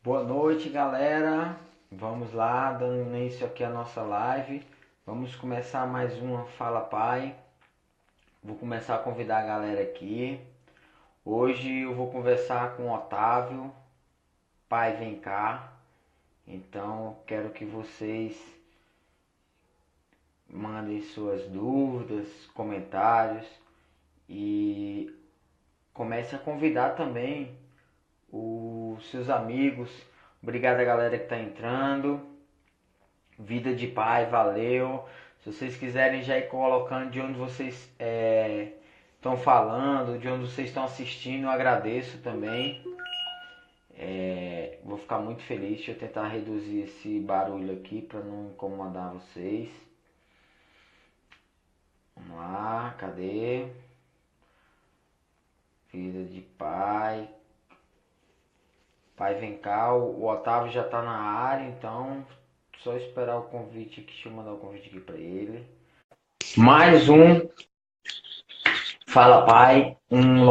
Boa noite, galera. Vamos lá, dando início aqui à nossa live. Vamos começar mais uma Fala Pai. Vou começar a convidar a galera aqui. Hoje eu vou conversar com o Otávio. Pai, vem cá. Então, quero que vocês mandem suas dúvidas, comentários e comece a convidar também os seus amigos. Obrigado a galera que está entrando. Vida de Pai, valeu. Se vocês quiserem já ir colocando de onde vocês estão falando, de onde vocês estão assistindo, eu agradeço também. Vou ficar muito feliz. Deixa eu tentar reduzir esse barulho aqui para não incomodar vocês. Vamos lá, cadê? Vida de Pai. Pai, vem cá. O Otávio já está na área, então só esperar o convite aqui. Deixa eu mandar o convite aqui para ele. Mais um Fala Pai, um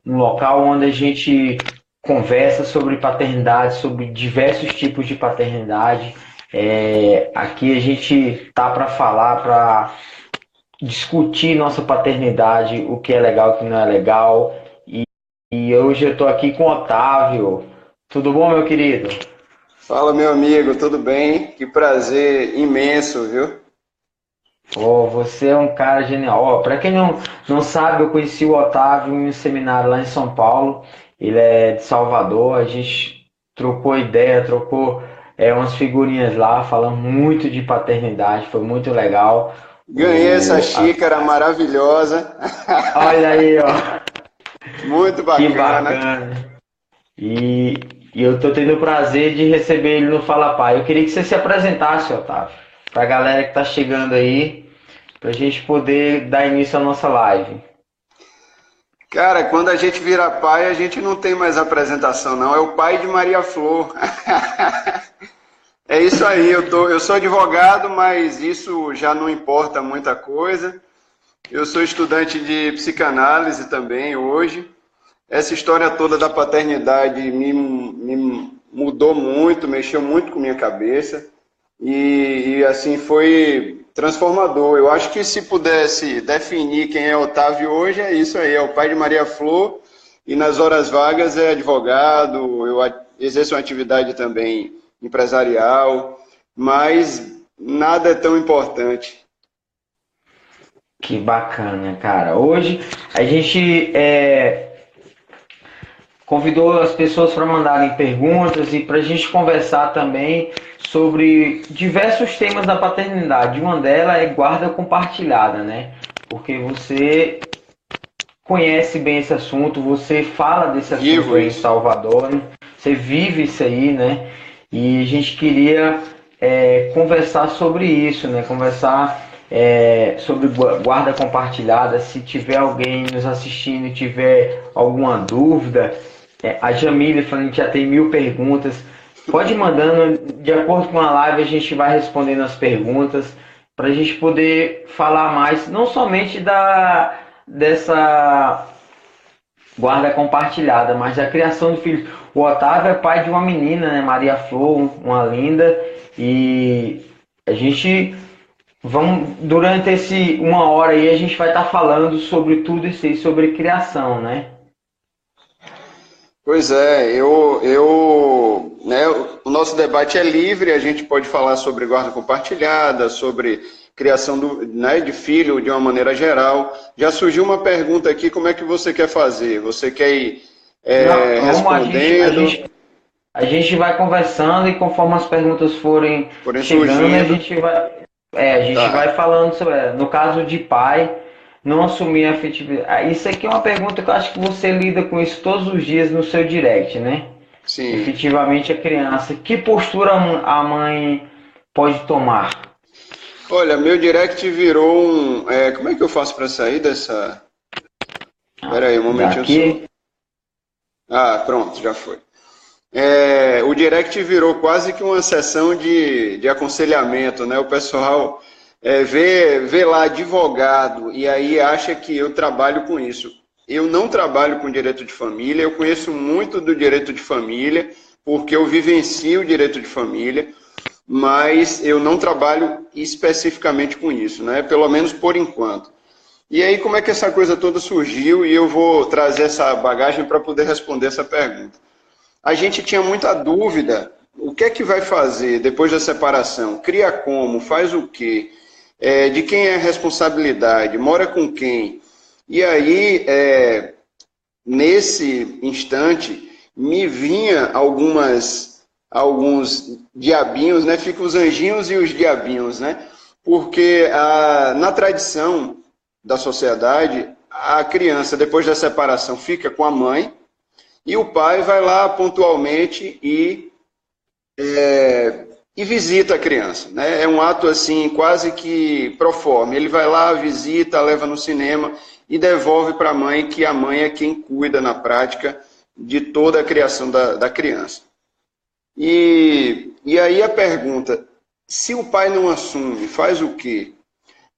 local onde a gente conversa sobre paternidade, sobre diversos tipos de paternidade. Aqui a gente tá para falar, para discutir nossa paternidade, o que é legal, o que não é legal. E hoje eu tô aqui com o Otávio. Tudo bom, meu querido? Fala, meu amigo, tudo bem? Que prazer imenso, viu? Oh, você é um cara genial. Oh, para quem não sabe, eu conheci o Otávio em um seminário lá em São Paulo. Ele é de Salvador. A gente trocou ideia, trocou umas figurinhas lá, falando muito de paternidade. Foi muito legal. Ganhei essa xícara maravilhosa. Olha aí, ó, Muito que bacana. bacana. E, e eu tô tendo o prazer de receber ele no Fala Pai. Eu queria que você se apresentasse, Otávio, para a galera que tá chegando aí, para a gente poder dar início à nossa live. Cara, quando a gente vira pai, a gente não tem mais apresentação, não. É o pai de Maria Flor. É isso aí, eu sou advogado, mas isso já não importa muita coisa. Eu sou estudante de psicanálise também hoje. Essa história toda da paternidade me mudou muito, mexeu muito com minha cabeça e assim foi transformador. Eu acho que se pudesse definir quem é Otávio hoje, é isso aí, é o pai de Maria Flor e nas horas vagas é advogado, eu exerço uma atividade também empresarial, mas nada é tão importante. Que bacana, cara. Hoje a gente convidou as pessoas para mandarem perguntas e para a gente conversar também sobre diversos temas da paternidade. Uma delas é guarda compartilhada, né? Porque você conhece bem esse assunto, você fala desse assunto Vivo aí em isso. Salvador, né? Você vive isso aí, né? E a gente queria conversar sobre isso, né? Conversar sobre guarda compartilhada. Se tiver alguém nos assistindo e tiver alguma dúvida, a Jamília falando que já tem 1000 perguntas. Pode ir mandando, de acordo com a live, a gente vai respondendo as perguntas para a gente poder falar mais, não somente dessa guarda compartilhada, mas da criação de filhos. O Otávio é pai de uma menina, né, Maria Flor, uma linda, e a gente durante esse uma hora aí, a gente vai estar falando sobre tudo isso aí, sobre criação, né? Pois é, né, o nosso debate é livre, a gente pode falar sobre guarda compartilhada, sobre criação né, de filho de uma maneira geral. Já surgiu uma pergunta aqui, como é que você quer fazer? Você quer ir Não, vamos, respondendo, a gente vai conversando e conforme as perguntas forem porém chegando, surgindo? a gente Tá, vai falando sobre, no caso de pai, não assumir a afetividade. Isso aqui é uma pergunta que eu acho que você lida com isso todos os dias no seu direct, né? sim. Efetivamente a criança. Que postura a mãe pode tomar? Olha, meu direct virou como é que eu faço para sair dessa... Espera aí um momentinho só. Daqui, Ah, pronto, já foi. O direct virou quase que uma sessão de aconselhamento, né? O pessoal vê lá advogado e aí acha que eu trabalho com isso. Eu não trabalho com direito de família, eu conheço muito do direito de família, porque eu vivencio o direito de família, mas eu não trabalho especificamente com isso, né? Pelo menos por enquanto. E aí, como é que essa coisa toda surgiu? E eu vou trazer essa bagagem para poder responder essa pergunta. A gente tinha muita dúvida, o que é que vai fazer depois da separação? Cria como? Faz o quê? De quem é a responsabilidade? Mora com quem? E aí, nesse instante, me vinha alguns diabinhos, né? Ficam os anjinhos e os diabinhos, né? Porque na tradição da sociedade, a criança, depois da separação, fica com a mãe e o pai vai lá pontualmente e visita a criança, né? É um ato assim quase que pro forma. Ele vai lá, visita, leva no cinema e devolve para a mãe, que a mãe é quem cuida na prática de toda a criação da criança. E aí a pergunta, se o pai não assume, faz o quê?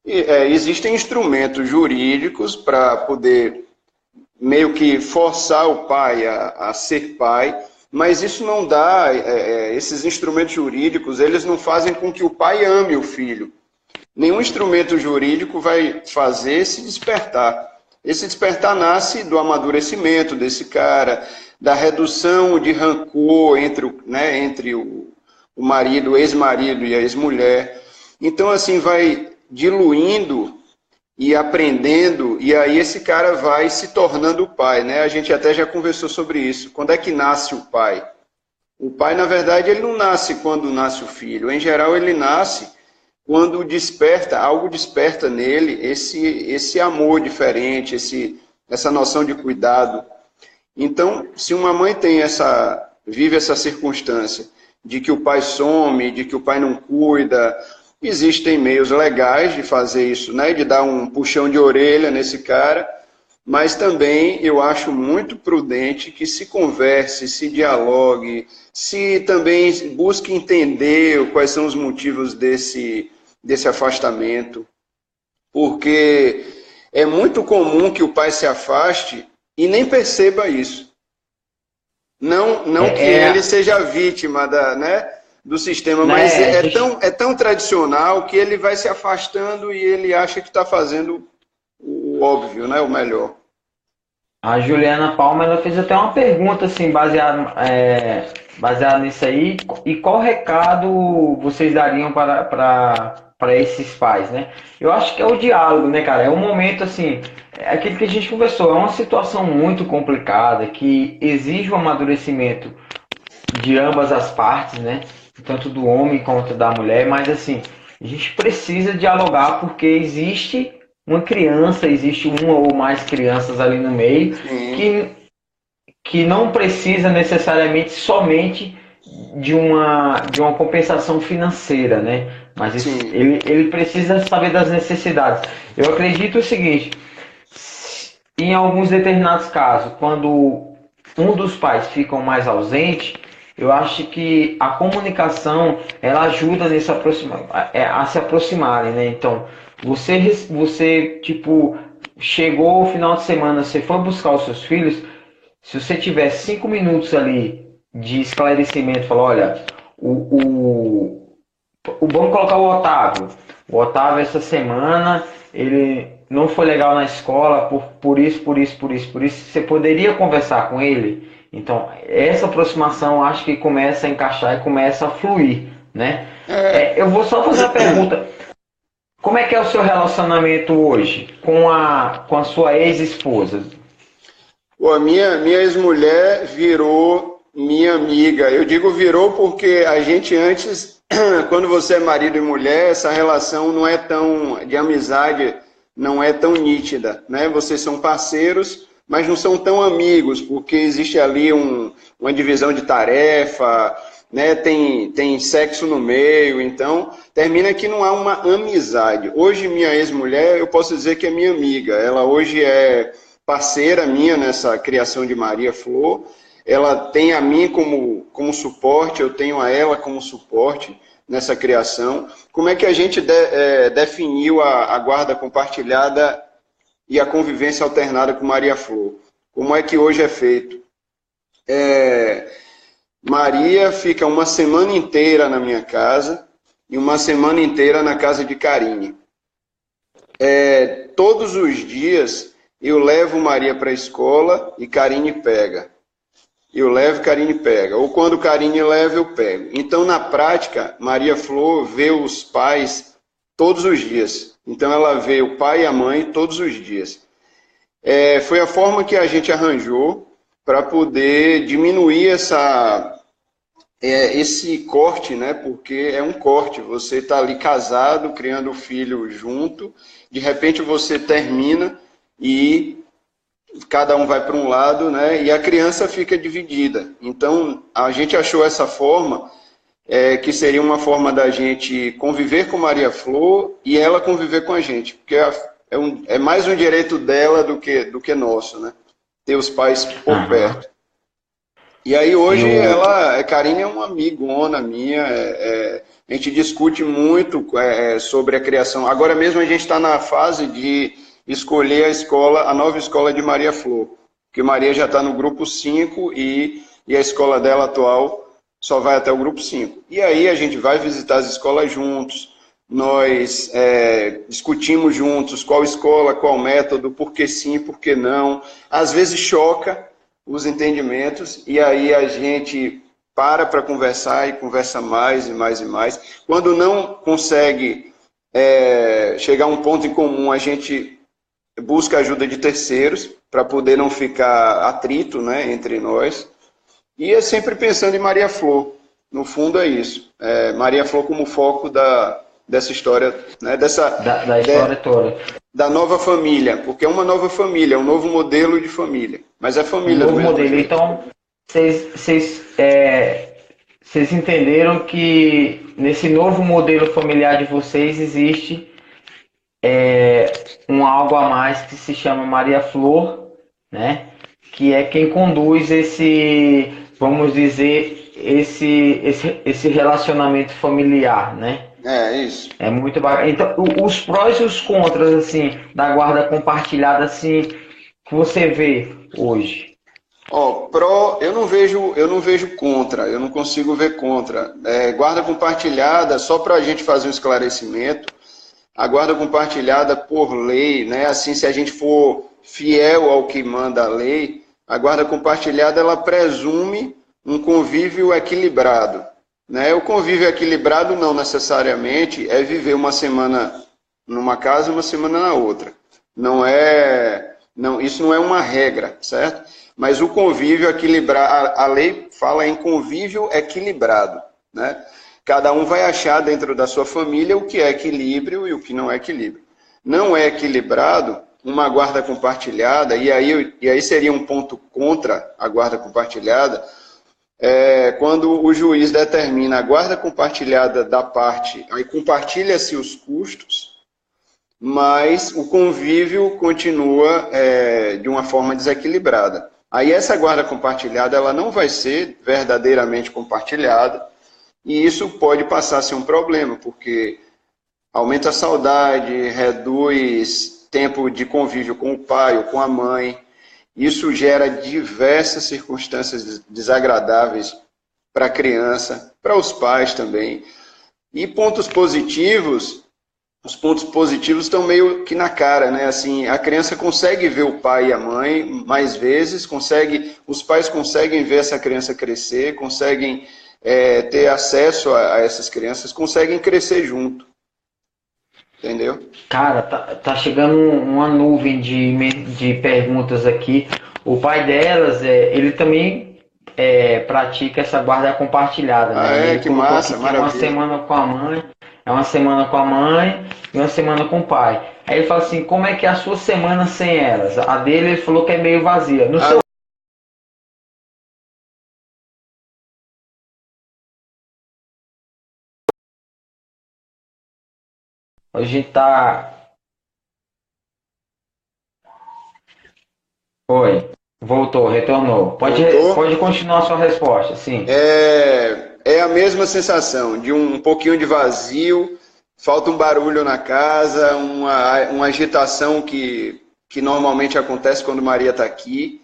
Existem instrumentos jurídicos para poder meio que forçar o pai a ser pai, mas isso não dá, esses instrumentos jurídicos, eles não fazem com que o pai ame o filho. Nenhum instrumento jurídico vai fazer se despertar. Esse despertar nasce do amadurecimento desse cara, da redução de rancor entre o marido, o ex-marido e a ex-mulher. Então, assim, vai diluindo e aprendendo, e aí esse cara vai se tornando o pai, né? A gente até já conversou sobre isso. Quando é que nasce o pai? O pai, na verdade, ele não nasce quando nasce o filho. Em geral, ele nasce quando algo desperta nele esse amor diferente, essa noção de cuidado. Então, se uma mãe vive essa circunstância de que o pai some, de que o pai não cuida, existem meios legais de fazer isso, né? De dar um puxão de orelha nesse cara, mas também eu acho muito prudente que se converse, se dialogue, se também busque entender quais são os motivos desse afastamento, porque é muito comum que o pai se afaste e nem perceba isso. Não que ele seja vítima do sistema, mas é tão tradicional que ele vai se afastando e ele acha que está fazendo o óbvio, né, o melhor. A Juliana Palma, ela fez até uma pergunta assim, baseada nisso aí. E qual recado vocês dariam para esses pais, né? Eu acho que é o diálogo, né, cara? É um momento assim, é aquilo que a gente conversou, é uma situação muito complicada que exige um amadurecimento de ambas as partes, né? Tanto do homem quanto da mulher, mas assim, a gente precisa dialogar porque existe uma criança, existe uma ou mais crianças ali no meio que não precisa necessariamente somente de uma compensação financeira, né? Mas ele precisa saber das necessidades. Eu acredito o seguinte, em alguns determinados casos, quando um dos pais fica mais ausente, eu acho que a comunicação ela ajuda a se aproximarem, né? Então, você tipo chegou o final de semana, você foi buscar os seus filhos, se você tiver 5 minutos ali de esclarecimento, falou, olha, vamos colocar o Otávio. O Otávio essa semana ele não foi legal na escola por isso. Você poderia conversar com ele? Então, essa aproximação acho que começa a encaixar e começa a fluir, né? Eu vou só fazer uma pergunta. Como é que é o seu relacionamento hoje com a sua ex-esposa? A minha ex-mulher virou minha amiga. Eu digo virou porque a gente antes, quando você é marido e mulher, essa relação não é tão de amizade, não é tão nítida, né? Vocês são parceiros, mas não são tão amigos, porque existe ali uma divisão de tarefa, né? Tem sexo no meio, então termina que não há uma amizade. Hoje minha ex-mulher, eu posso dizer que é minha amiga. Ela hoje é parceira minha nessa criação de Maria Flor. Ela tem a mim como suporte, eu tenho a ela como suporte nessa criação. Como é que a gente definiu a guarda compartilhada e a convivência alternada com Maria Flor? Como é que hoje é feito? Maria fica uma semana inteira na minha casa e uma semana inteira na casa de Karine. Todos os dias eu levo Maria para a escola e Karine pega. Eu levo, Karine pega. Ou quando Karine leva, eu pego. Então, na prática, Maria Flor vê os pais todos os dias. Então, ela vê o pai e a mãe todos os dias. Foi a forma que a gente arranjou para poder diminuir esse corte, né? Porque é um corte. Você está ali casado, criando o filho junto. De repente, você termina e cada um vai para um lado, né? E a criança fica dividida. Então, a gente achou essa forma, que seria uma forma da gente conviver com Maria Flor e ela conviver com a gente. Porque é mais um direito dela do que nosso, né? Ter os pais por perto. E aí hoje Karine é uma amigona minha, a gente discute muito sobre a criação. Agora mesmo a gente está na fase de escolher a nova escola de Maria Flor, porque Maria já está no grupo 5 e a escola dela atual só vai até o grupo 5. E aí a gente vai visitar as escolas juntos, nós discutimos juntos qual escola, qual método, por que sim, por que não. Às vezes choca os entendimentos e aí a gente para conversar e conversa mais e mais e mais. Quando não consegue chegar a um ponto em comum, a gente busca ajuda de terceiros para poder não ficar atrito, né, entre nós. E é sempre pensando em Maria Flor. No fundo é isso. Maria Flor como foco dessa história, né, da história toda. Da nova família, porque é uma nova família, é um novo modelo de família. Mas é família do mesmo modelo. Jeito. Então, vocês entenderam que nesse novo modelo familiar de vocês existe um algo a mais que se chama Maria Flor, né? Que é quem conduz esse, vamos dizer, esse relacionamento familiar, né? Isso. É muito bacana. Então, os prós e os contras, assim, da guarda compartilhada, assim, que você vê hoje? Eu não vejo contra, eu não consigo ver contra. Guarda compartilhada, só para a gente fazer um esclarecimento, a guarda compartilhada por lei, né? Assim, se a gente for fiel ao que manda a lei, a guarda compartilhada ela presume um convívio equilibrado, né? O convívio equilibrado não necessariamente é viver uma semana numa casa e uma semana na outra. Isso não é uma regra, certo? Mas o convívio equilibrado, a lei fala em convívio equilibrado, né? Cada um vai achar dentro da sua família o que é equilíbrio e o que não é equilíbrio. Não é equilibrado uma guarda compartilhada, e aí seria um ponto contra a guarda compartilhada, quando o juiz determina a guarda compartilhada da parte, aí compartilha-se os custos, mas o convívio continua de uma forma desequilibrada. Aí essa guarda compartilhada ela não vai ser verdadeiramente compartilhada, e isso pode passar a ser um problema, porque aumenta a saudade, reduz tempo de convívio com o pai ou com a mãe. Isso gera diversas circunstâncias desagradáveis para a criança, para os pais também. E pontos positivos, os pontos positivos estão meio que na cara, né? Assim, a criança consegue ver o pai e a mãe mais vezes, os pais conseguem ver essa criança crescer, conseguem ter acesso a essas crianças, conseguem crescer junto. Entendeu? Cara, tá chegando uma nuvem de perguntas aqui. O pai delas, ele também pratica essa guarda compartilhada, né? Que massa, maravilha. Uma semana com a mãe, uma semana com a mãe e uma semana com o pai. Aí ele fala assim, como é que é a sua semana sem elas? A dele, ele falou que é meio vazia. No seu... A gente tá... Oi, voltou, retornou. Pode continuar a sua resposta, sim. É a mesma sensação de um pouquinho de vazio, falta um barulho na casa, uma agitação que normalmente acontece quando Maria está aqui.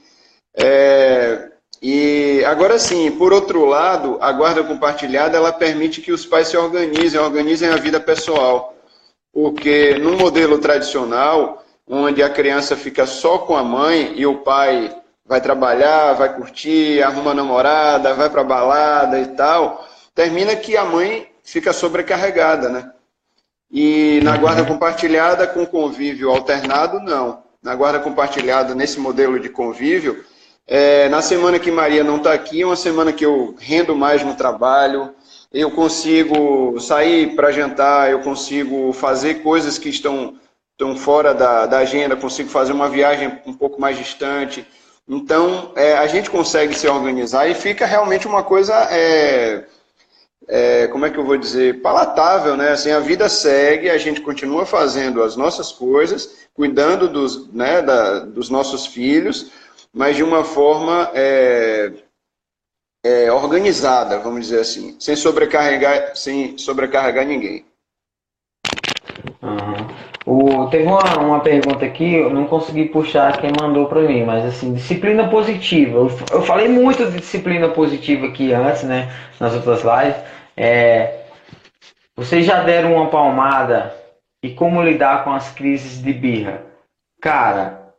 E agora sim, por outro lado, a guarda compartilhada ela permite que os pais se organizem a vida pessoal. Porque no modelo tradicional, onde a criança fica só com a mãe e o pai vai trabalhar, vai curtir, arruma namorada, vai para balada e tal, termina que a mãe fica sobrecarregada, né? E na guarda Uhum. compartilhada com convívio alternado, não. Na guarda compartilhada, nesse modelo de convívio, na semana que Maria não está aqui, é uma semana que eu rendo mais no trabalho, eu consigo sair para jantar, eu consigo fazer coisas que estão fora da agenda, consigo fazer uma viagem um pouco mais distante. Então, a gente consegue se organizar e fica realmente uma coisa como é que eu vou dizer, palatável, né? Assim, a vida segue, a gente continua fazendo as nossas coisas, cuidando dos nossos filhos, mas de uma forma organizada, vamos dizer assim, sem sobrecarregar ninguém. Uhum. Teve uma pergunta aqui, eu não consegui puxar quem mandou para mim, mas assim, disciplina positiva. Eu falei muito de disciplina positiva aqui antes, né, nas outras lives. É, Vocês já deram uma palmada e como lidar com as crises de birra? Cara,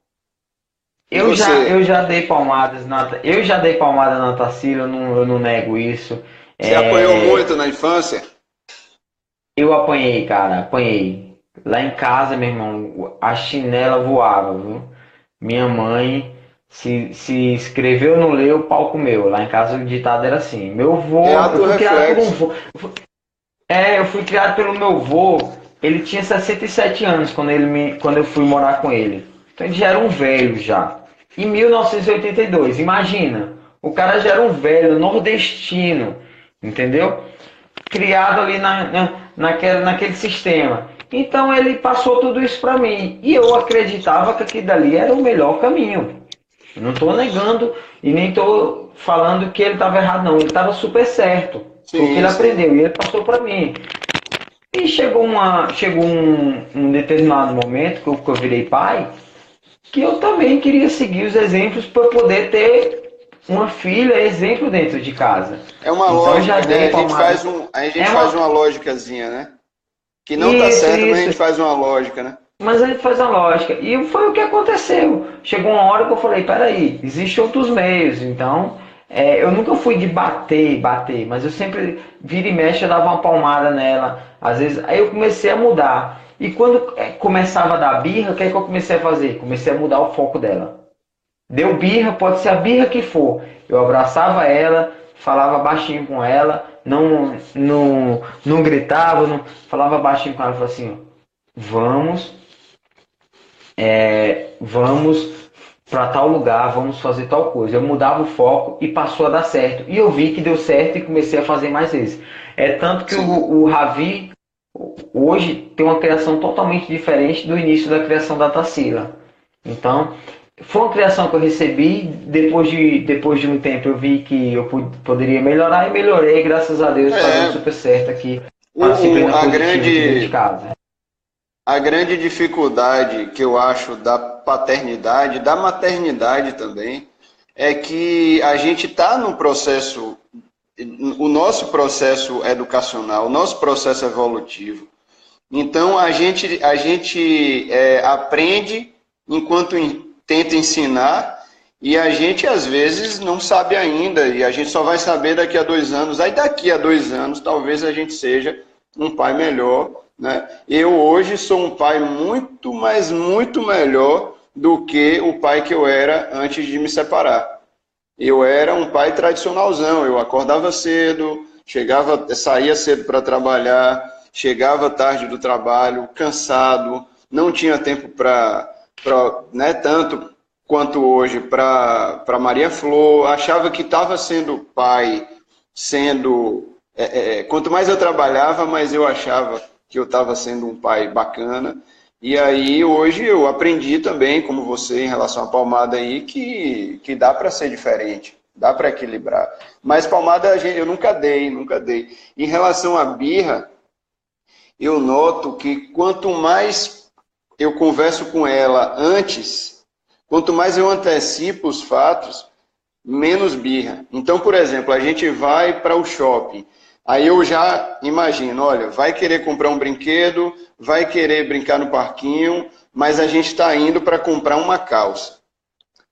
E eu você, já dei palmadas eu já dei palmada na Tarsila, eu não nego isso. você apanhou É, muito na infância? eu apanhei, cara, apanhei. Lá em casa, meu irmão, a chinela voava, viu? Minha mãe se escreveu, não leu, o pau comeu. Lá em casa o ditado era assim. Meu É vô, eu ato fui criado por um reflexo. vô. Eu fui criado pelo meu vô. Ele tinha 67 anos quando eu fui morar com ele. Então ele já era um velho já. Em 1982, imagina. O cara já era um velho nordestino, entendeu? Criado ali naquele sistema. Então ele passou tudo isso para mim. E eu acreditava que aquilo dali era o melhor caminho. Eu não estou negando e nem estou falando que ele estava errado, não. Ele estava super certo. Foi o que ele Sim, sim. aprendeu e ele passou para mim. E chegou um determinado momento que eu virei pai, que eu também queria seguir os exemplos para poder ter uma filha exemplo dentro de casa. É uma Então eu já lógica, né? dei palmada. A gente É faz uma. uma lógicazinha, né? Que não tá Isso, certo, mas a isso. gente faz uma lógica, né? Mas a gente faz a lógica. E foi o que aconteceu. Chegou uma hora que eu falei, peraí, existem outros meios. Então, eu nunca fui de bater, mas eu sempre, vira e mexe, eu dava uma palmada nela. Às vezes, aí eu comecei a mudar. E quando começava a dar birra, o que é que eu comecei a fazer? Comecei a mudar o foco dela. Deu birra, pode ser a birra que for. Eu abraçava ela, falava baixinho com ela, não gritava, não, falava baixinho com ela, falava assim, ó, vamos vamos para tal lugar, vamos fazer tal coisa. Eu mudava o foco e passou a dar certo. E eu vi que deu certo e comecei a fazer mais vezes. É tanto que Sim. o Ravi hoje tem uma criação totalmente diferente do início da criação da Tarsila. Então, foi uma criação que eu recebi, depois de um tempo eu vi que eu poderia melhorar e melhorei, graças a Deus está dando É, super certo aqui o, a disciplina a positiva aqui dentro de grande, casa. a grande dificuldade que eu acho da paternidade, da maternidade também, é que a gente está no processo, o nosso processo educacional, o nosso processo evolutivo. Então a gente aprende enquanto tenta ensinar e a gente às vezes não sabe ainda e a gente só vai saber daqui a 2 anos. Aí daqui a 2 anos talvez a gente seja um pai melhor, né? Eu hoje sou um pai muito, mas muito melhor do que o pai que eu era antes de me separar. Eu era um pai tradicionalzão, eu acordava cedo, saía cedo para trabalhar, chegava tarde do trabalho, cansado, não tinha tempo né, tanto quanto hoje para Maria Flor, achava que estava sendo pai, quanto mais eu trabalhava, mais eu achava que eu estava sendo um pai bacana. E aí hoje eu aprendi também, como você, em relação à palmada aí, que dá para ser diferente, dá para equilibrar. Mas palmada eu nunca dei, nunca dei. Em relação à birra, eu noto que quanto mais eu converso com ela antes, quanto mais eu antecipo os fatos, menos birra. Então, por exemplo, a gente vai para o shopping. Aí eu já imagino, olha, vai querer comprar um brinquedo, vai querer brincar no parquinho, mas a gente está indo para comprar uma calça.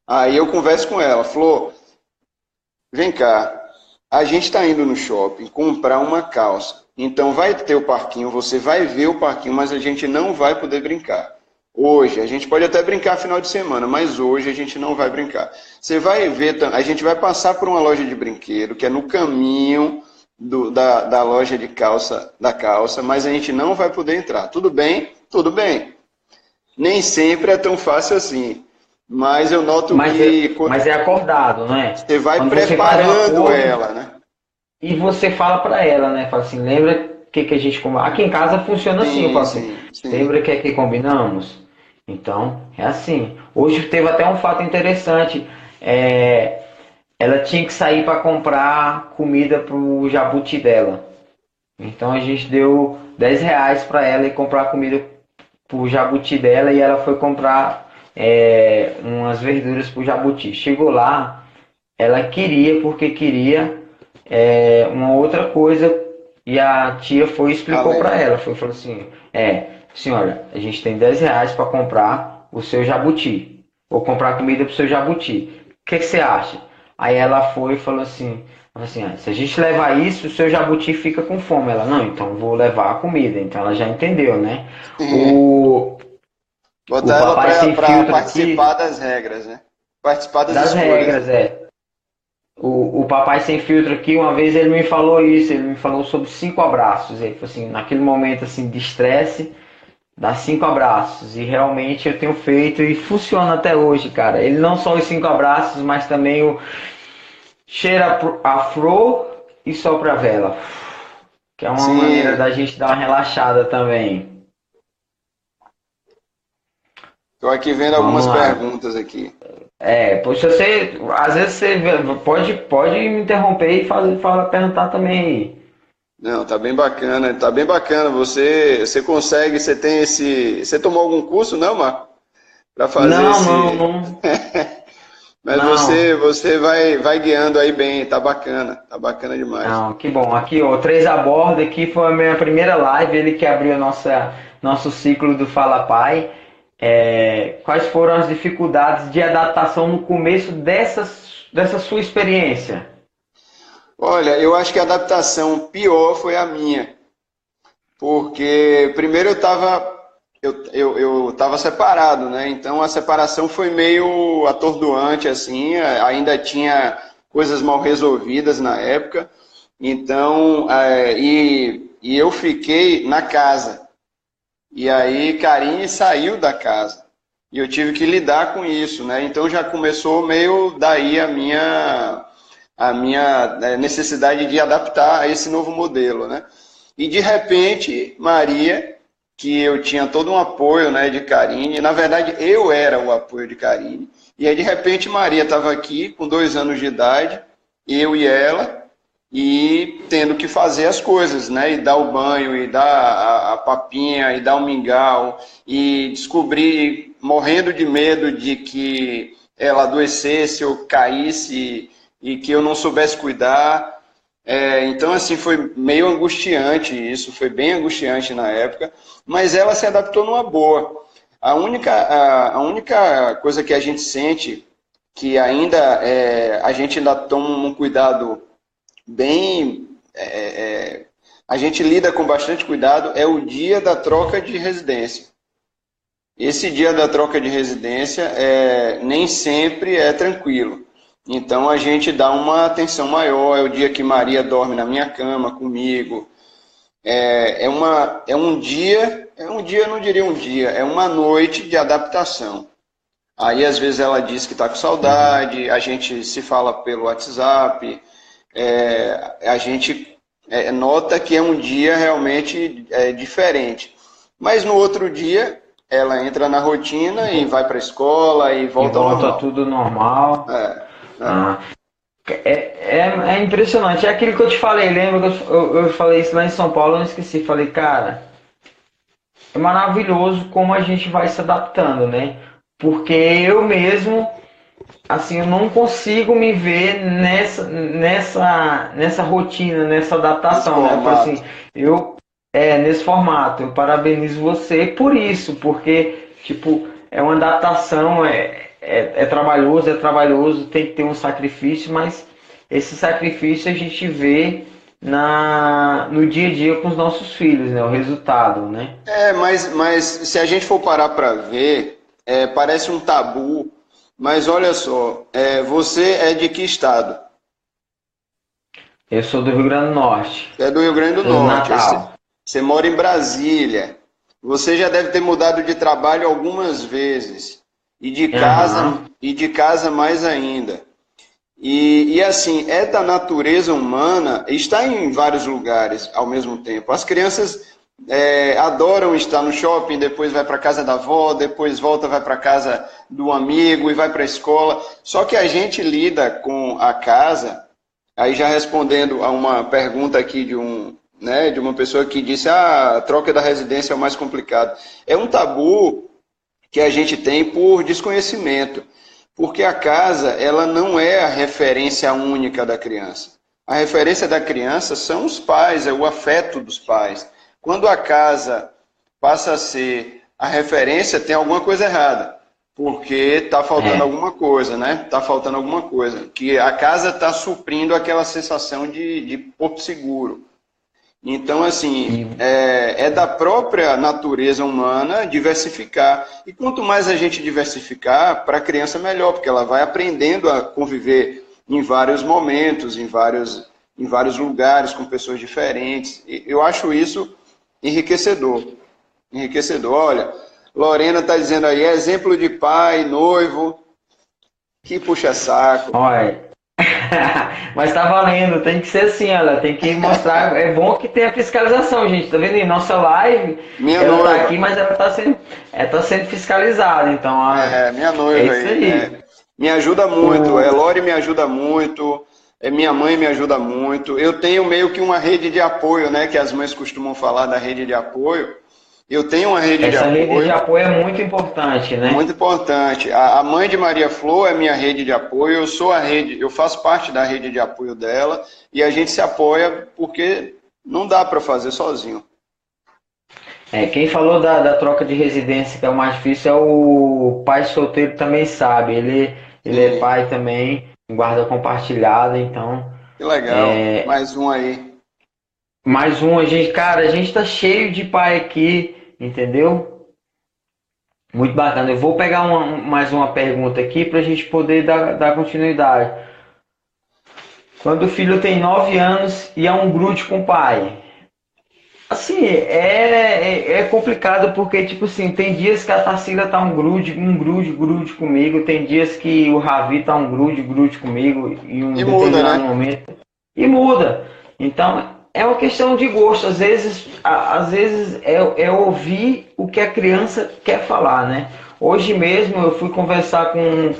Aí eu converso com ela, Flor, vem cá, a gente está indo no shopping comprar uma calça. Então vai ter o parquinho, você vai ver o parquinho, mas a gente não vai poder brincar. Hoje, a gente pode até brincar final de semana, mas hoje a gente não vai brincar. Você vai ver, a gente vai passar por uma loja de brinquedo, que é no caminho da loja de calça, mas a gente não vai poder entrar. Tudo bem? Tudo bem. Nem sempre é tão fácil assim. Mas eu noto que... Mas é acordado, né? Você vai quando preparando ela, né? E você fala para ela, né? Fala assim, lembra que a gente... Aqui em casa funciona assim, eu falo assim, sim. Lembra que combinamos? Então, é assim. Hoje teve até um fato interessante. Ela tinha que sair para comprar comida pro jabuti dela. Então a gente deu R$10 para ela e comprar comida pro jabuti dela e ela foi comprar umas verduras pro jabuti. Chegou lá, ela queria uma outra coisa e a tia foi e explicou para ela. Falou assim, senhora, a gente tem R$10 para comprar o seu jabuti. Ou comprar comida pro seu jabuti. O que você acha? Aí ela foi e falou assim, se a gente levar isso, o seu jabuti fica com fome. Ela, não, então vou levar a comida. Então ela já entendeu, né? Botar ela para participar aqui, das regras, né? Participar das regras, O papai sem filtro aqui, uma vez ele me falou isso, ele me falou sobre 5 abraços. Ele falou assim, naquele momento assim, de estresse, dá 5 abraços. E realmente eu tenho feito e funciona até hoje, cara. Ele não só os 5 abraços, mas também o cheira a flor e sopra a vela. Que é uma maneira da gente dar uma relaxada também. Estou aqui vendo algumas perguntas aqui. Poxa, às vezes você pode me interromper e perguntar também aí. Não, tá bem bacana, tá bem bacana. Você consegue, você tem esse... Você tomou algum curso, não, Marco? Para fazer não. Mas não. Você vai guiando aí bem, tá bacana demais. Não, que bom. Aqui, ó, 3 a bordo, aqui foi a minha primeira live, ele que abriu nosso ciclo do Fala Pai. Quais foram as dificuldades de adaptação no começo dessa sua experiência? Olha, eu acho que a adaptação pior foi a minha. Porque primeiro eu estava separado, né? Então a separação foi meio atordoante, assim, ainda tinha coisas mal resolvidas na época. Então, e eu fiquei na casa. E aí Karine saiu da casa. E eu tive que lidar com isso, né? Então já começou meio daí a minha necessidade de adaptar a esse novo modelo, né? E de repente, Maria, que eu tinha todo um apoio, né, de Karine, na verdade eu era o apoio de Karine, e aí de repente Maria estava aqui com 2 anos de idade, eu e ela, e tendo que fazer as coisas, né, e dar o banho, e dar a papinha, e dar o mingau, e descobrir, morrendo de medo de que ela adoecesse ou caísse e que eu não soubesse cuidar. Então, assim, foi meio angustiante isso, foi bem angustiante na época, mas ela se adaptou numa boa. A única coisa que a gente sente, que ainda a gente ainda toma um cuidado bem... a gente lida com bastante cuidado, é o dia da troca de residência. Esse dia da troca de residência nem sempre é tranquilo. Então a gente dá uma atenção maior, é o dia que Maria dorme na minha cama comigo. É um dia, eu não diria um dia, é uma noite de adaptação. Aí às vezes ela diz que está com saudade, a gente se fala pelo WhatsApp, a gente nota que é um dia realmente diferente. Mas no outro dia ela entra na rotina e vai para a escola e volta ao normal. Tudo normal. É impressionante, é aquilo que eu te falei, lembra que eu falei isso lá em São Paulo, eu não esqueci, falei, cara, é maravilhoso como a gente vai se adaptando, né? Porque eu mesmo, assim, eu não consigo me ver nessa rotina, nessa Nesse adaptação, né? Eu falo formato. assim, nesse formato, eu parabenizo você por isso, porque, tipo, é uma adaptação, é trabalhoso, tem que ter um sacrifício, mas esse sacrifício a gente vê no dia a dia com os nossos filhos, né? O resultado, né? Mas se a gente for parar para ver, parece um tabu, mas olha só, você é de que estado? Eu sou do Rio Grande do Norte, Você é do Rio Grande do sou de Norte, aí Natal. você mora em Brasília. Você já deve ter mudado de trabalho algumas vezes Aham. e de casa mais ainda. E assim, é da natureza humana estar em vários lugares ao mesmo tempo. As crianças adoram estar no shopping, depois vai para casa da avó, depois volta, vai para casa do amigo e vai para a escola. Só que a gente lida com a casa, aí já respondendo a uma pergunta aqui de uma pessoa que disse, a troca da residência é o mais complicado. É um tabu que a gente tem por desconhecimento. Porque a casa, ela não é a referência única da criança. A referência da criança são os pais, é o afeto dos pais. Quando a casa passa a ser a referência, tem alguma coisa errada. Porque está faltando É. alguma coisa, né? Está faltando alguma coisa. Que a casa está suprindo aquela sensação de porto seguro. Então, assim, E é da própria natureza humana diversificar. E quanto mais a gente diversificar, para a criança melhor, porque ela vai aprendendo a conviver em vários momentos, em vários lugares, com pessoas diferentes. E eu acho isso enriquecedor. Enriquecedor. Olha, Lorena está dizendo aí, exemplo de pai, noivo, que puxa saco. olha, mas tá valendo, tem que ser assim, ela tem que mostrar. É bom que tenha fiscalização, gente. Tá vendo? Em nossa live, Minha ela tá aqui, noiva. mas ela tá sendo fiscalizada. Então, Minha é noiva isso aí. aí. Me ajuda muito. O, Lori me ajuda muito. Minha mãe me ajuda muito. Eu tenho meio que uma rede de apoio, né? Que as mães costumam falar da rede de apoio. Eu tenho uma rede de essa rede de apoio apoio é muito importante, muito né? importante. A mãe de Maria Flor é minha rede de apoio. Eu sou a rede, eu faço parte da rede de apoio dela e a gente se apoia porque não dá para fazer sozinho. Quem falou da troca de residência, que é o mais difícil, é o pai solteiro também sabe. Ele é Sim, pai também, em guarda compartilhada, então. que legal. Mais um aí. Mais um, a gente tá cheio de pai aqui, entendeu? Muito bacana. Eu vou pegar mais uma pergunta aqui para a gente poder dar continuidade. Quando o filho tem 9 anos e é um grude com o pai. Assim, é complicado porque, tipo assim, tem dias que a Tarsila tá grude comigo, tem dias que o Ravi tá um grude comigo em um E muda, determinado né? momento e muda. Então, é uma questão de gosto. Às vezes é ouvir o que a criança quer falar, né? Hoje mesmo eu fui conversar com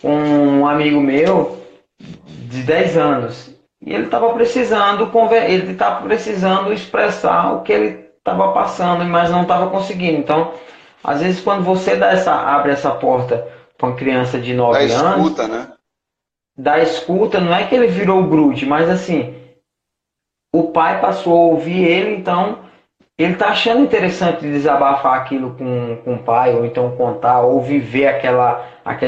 um amigo meu de 10 anos. E ele estava precisando expressar o que ele estava passando, mas não estava conseguindo. Então, às vezes quando você abre essa porta para uma criança de Da 9 anos, escuta, né? da escuta, não é que ele virou grude, mas assim, o pai passou a ouvir ele, então ele está achando interessante desabafar aquilo com o pai, ou então contar, ou viver aquela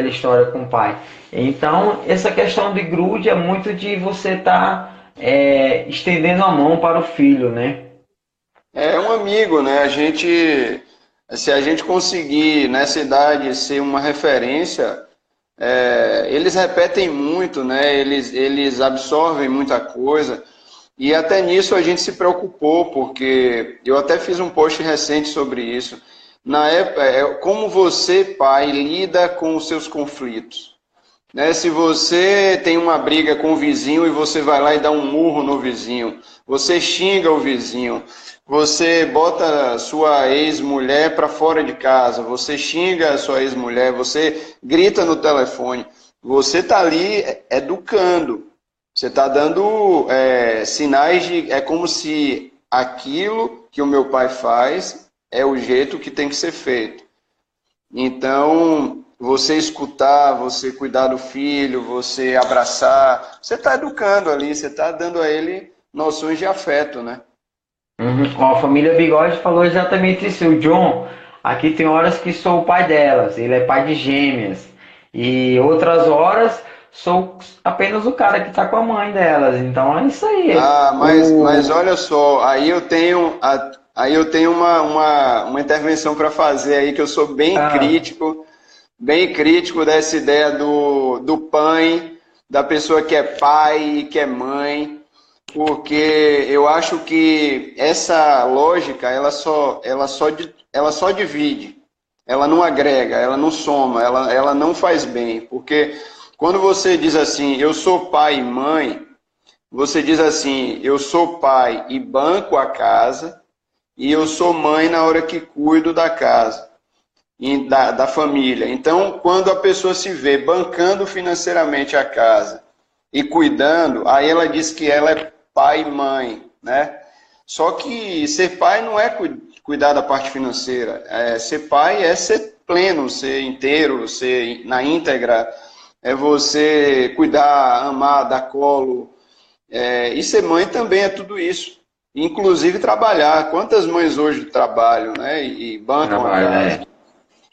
história com o pai. Então, essa questão de grude é muito de você estar estendendo a mão para o filho, né? É um amigo, né? Se a gente conseguir nessa idade ser uma referência, eles repetem muito, né? Eles absorvem muita coisa. E até nisso a gente se preocupou, porque eu até fiz um post recente sobre isso. Na época, como você, pai, lida com os seus conflitos. Né? Se você tem uma briga com o vizinho e você vai lá e dá um murro no vizinho, você xinga o vizinho, você bota sua ex-mulher para fora de casa, você xinga a sua ex-mulher, você grita no telefone, você está ali educando, você está dando sinais de. É como se aquilo que o meu pai faz é o jeito que tem que ser feito. Então, você escutar, você cuidar do filho, você abraçar, você está educando ali, você está dando a ele noções de afeto, né? Ó, a família Bigode falou exatamente isso. O John, aqui tem horas que sou o pai delas, ele é pai de gêmeas. E outras horas sou apenas o cara que tá com a mãe delas. Então é isso aí. Ah, mas O... olha só, aí eu tenho uma intervenção para fazer aí, que eu sou Ah, bem crítico dessa ideia do pai, da pessoa que é pai e que é mãe, porque eu acho que essa lógica, ela só divide, ela não agrega, ela não soma, ela não faz bem, porque quando você diz assim, eu sou pai e mãe, você diz assim, eu sou pai e banco a casa, e eu sou mãe na hora que cuido da casa, e da família. Então, quando a pessoa se vê bancando financeiramente a casa e cuidando, aí ela diz que ela é pai e mãe, né? Só que ser pai não é cuidar da parte financeira. Ser pai é ser pleno, ser inteiro, ser na íntegra, é você cuidar, amar, dar colo. E ser mãe também é tudo isso. Inclusive trabalhar. Quantas mães hoje trabalham, né? E bancam a trabalho, casa. né?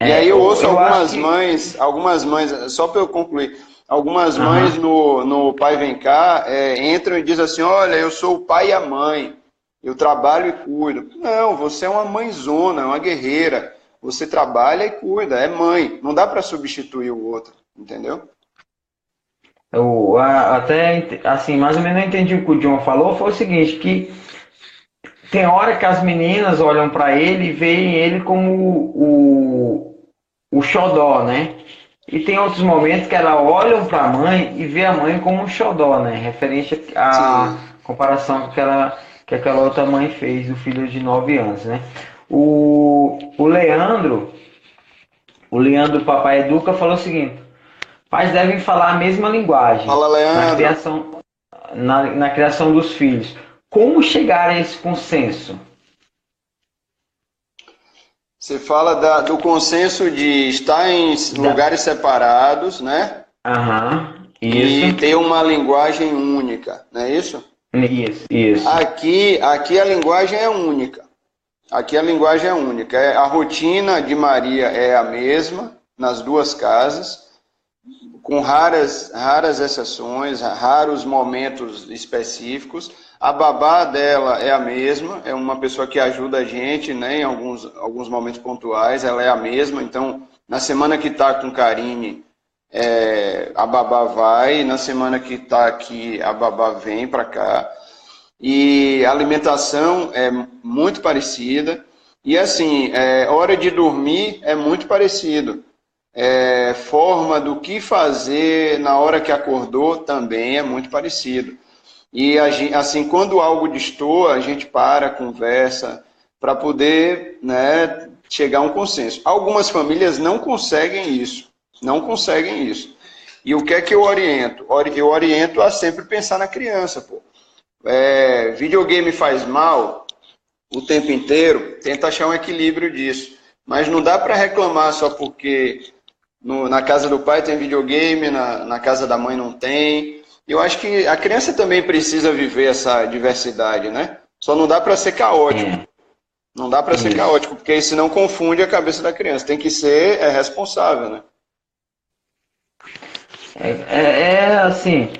E aí eu ouço Eu acho que. algumas mães, só para eu concluir, algumas mães Aham. no Pai Vem Cá entram e dizem assim, olha, eu sou o pai e a mãe, eu trabalho e cuido. Não, você é uma mãezona, uma guerreira. Você trabalha e cuida, é mãe. Não dá para substituir o outro, entendeu? Até assim, mais ou menos eu entendi o que o John falou. Foi o seguinte, que tem hora que as meninas olham para ele e veem ele como o xodó, né? E tem outros momentos que elas olham para a mãe e vê a mãe como um xodó, né? Referente à Sim. comparação que aquela outra mãe fez, do filho de 9 anos, né? O Leandro Papai Educa falou o seguinte: pais devem falar a mesma linguagem Fala, na Leandro. criação, na criação dos filhos. Como chegar a esse consenso? Você fala do consenso de estar em Da... lugares separados, né? Aham, isso, E ter uma linguagem única, não é isso? isso. Aqui a linguagem é única. Aqui a linguagem é única. A rotina de Maria é a mesma nas duas casas, com raras exceções, raros momentos específicos. A babá dela é a mesma, é uma pessoa que ajuda a gente, né, em alguns momentos pontuais, ela é a mesma. Então, na semana que está com Karine, a babá vai, na semana que está aqui, a babá vem para cá. E a alimentação é muito parecida. E assim, hora de dormir é muito parecido. Forma do que fazer na hora que acordou também é muito parecido. E assim, quando algo destoa, a gente para, conversa, para poder, né, chegar a um consenso. Algumas famílias não conseguem isso. Não conseguem isso. E o que é que eu oriento? Eu oriento a sempre pensar na criança, pô. Videogame faz mal o tempo inteiro, tenta achar um equilíbrio disso. Mas não dá para reclamar só porque na casa do pai tem videogame, na casa da mãe não tem. Eu acho que a criança também precisa viver essa diversidade, né? Só não dá para ser caótico. É, Não dá para ser isso. caótico, porque senão confunde a cabeça da criança. Tem que ser responsável, né? Assim,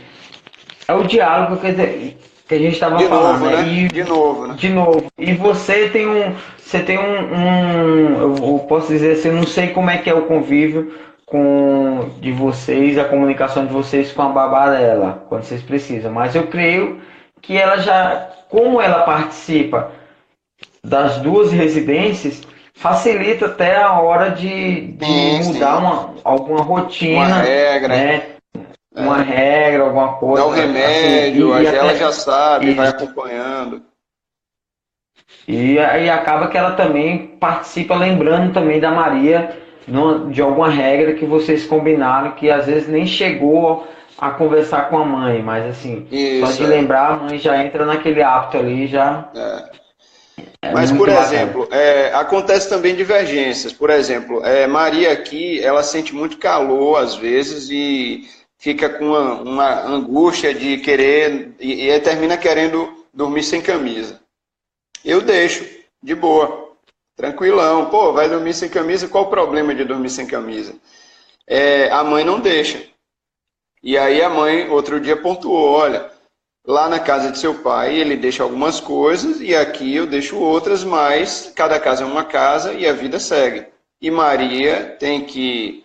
é o diálogo que a gente estava De falando, novo, né? né? E De novo, né? de novo, e eu posso dizer assim, eu não sei como é que é o convívio de vocês, a comunicação de vocês com a babá dela, quando vocês precisam, mas eu creio que ela já, como ela participa das duas residências, facilita até a hora de Sim, mudar sim. alguma Uma rotina, regra. né? Uma regra, alguma Dá o coisa, assim, remédio, a Gela já sabe, vai e, acompanhando. e aí acaba que ela também participa, lembrando também da Maria de alguma regra que vocês combinaram, que às vezes nem chegou a conversar com a mãe, mas assim, só Isso, de lembrar, a mãe já entra naquele hábito ali, já. é. É Mas, por muito bacana. exemplo, acontece também divergências. Por exemplo, Maria aqui, ela sente muito calor às vezes e fica com uma angústia de querer, e aí termina querendo dormir sem camisa. Eu deixo, de boa, tranquilão. Pô, vai dormir sem camisa? Qual o problema de dormir sem camisa? A mãe não deixa. E aí a mãe, outro dia, pontuou: olha, lá na casa de seu pai, ele deixa algumas coisas e aqui eu deixo outras, mas cada casa é uma casa e a vida segue. E Maria tem que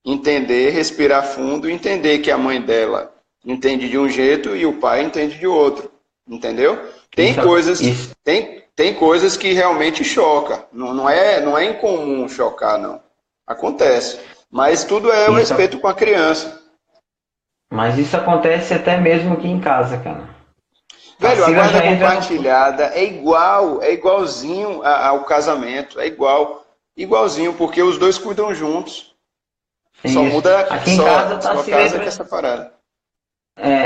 entender, respirar fundo e entender que a mãe dela entende de um jeito e o pai entende de outro. Entendeu? Tem Isso, coisas, isso, tem coisas que realmente chocam. Não é incomum chocar, não. Acontece. Mas tudo é o isso, respeito com a criança. mas isso acontece até mesmo aqui em casa, cara. Velho, a Tarsila guarda já entra no. compartilhada é igualzinho ao casamento, é igualzinho, porque os dois cuidam juntos. Só Isso. muda, Aqui em casa, só Tarsila casa que entra. essa parada.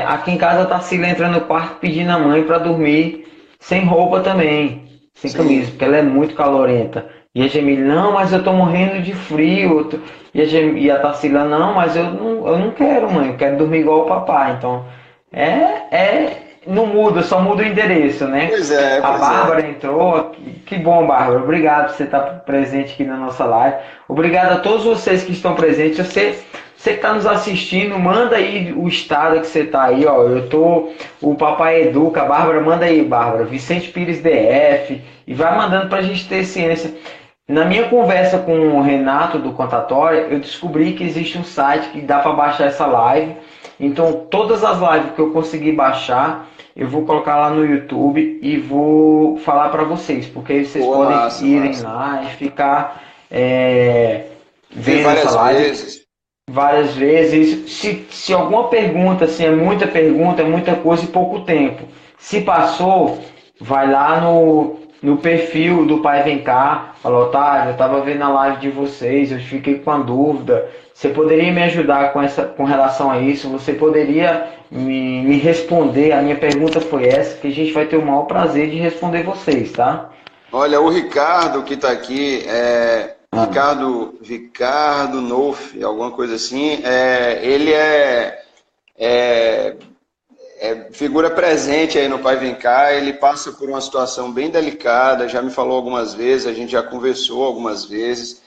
Aqui em casa, Tarsila entra no quarto pedindo a mãe para dormir sem roupa também, sem camisa, Sim. porque ela é muito calorenta. E a Gemile, não, mas eu tô morrendo de frio. E a Tarsila, não, mas eu não quero, mãe, eu quero dormir igual o papai. Então, não muda, só muda o endereço, né? Pois é, A pois é. Bárbara entrou, que bom, Bárbara. Obrigado por você estar presente aqui na nossa live. Obrigado a todos vocês que estão presentes. Você que está nos assistindo, manda aí o estado que você está aí, ó. O Papai Educa, a Bárbara, manda aí, Bárbara. Vicente Pires DF, e vai mandando para a gente ter ciência. Na minha conversa com o Renato do Contatória, eu descobri que existe um site que dá para baixar essa live. Então, todas as lives que eu conseguir baixar, eu vou colocar lá no YouTube e vou falar para vocês, porque aí vocês Pô, podem massa, irem massa. lá e ficar Vi vendo essa várias live vezes. várias vezes. Se alguma pergunta, assim, é muita coisa e pouco tempo. Se passou, vai lá no perfil do Pai Vem Cá, fala: Otávio, eu estava vendo a live de vocês, eu fiquei com a dúvida. Você poderia me ajudar com relação a isso? Você poderia me responder? A minha pergunta foi essa, que a gente vai ter o maior prazer de responder vocês, tá? Olha, o Ricardo que está aqui, Ah, Ricardo Nouf, alguma coisa assim, ele é figura presente aí no Pai Vem Cá. Ele passa por uma situação bem delicada, já me falou algumas vezes, a gente já conversou algumas vezes.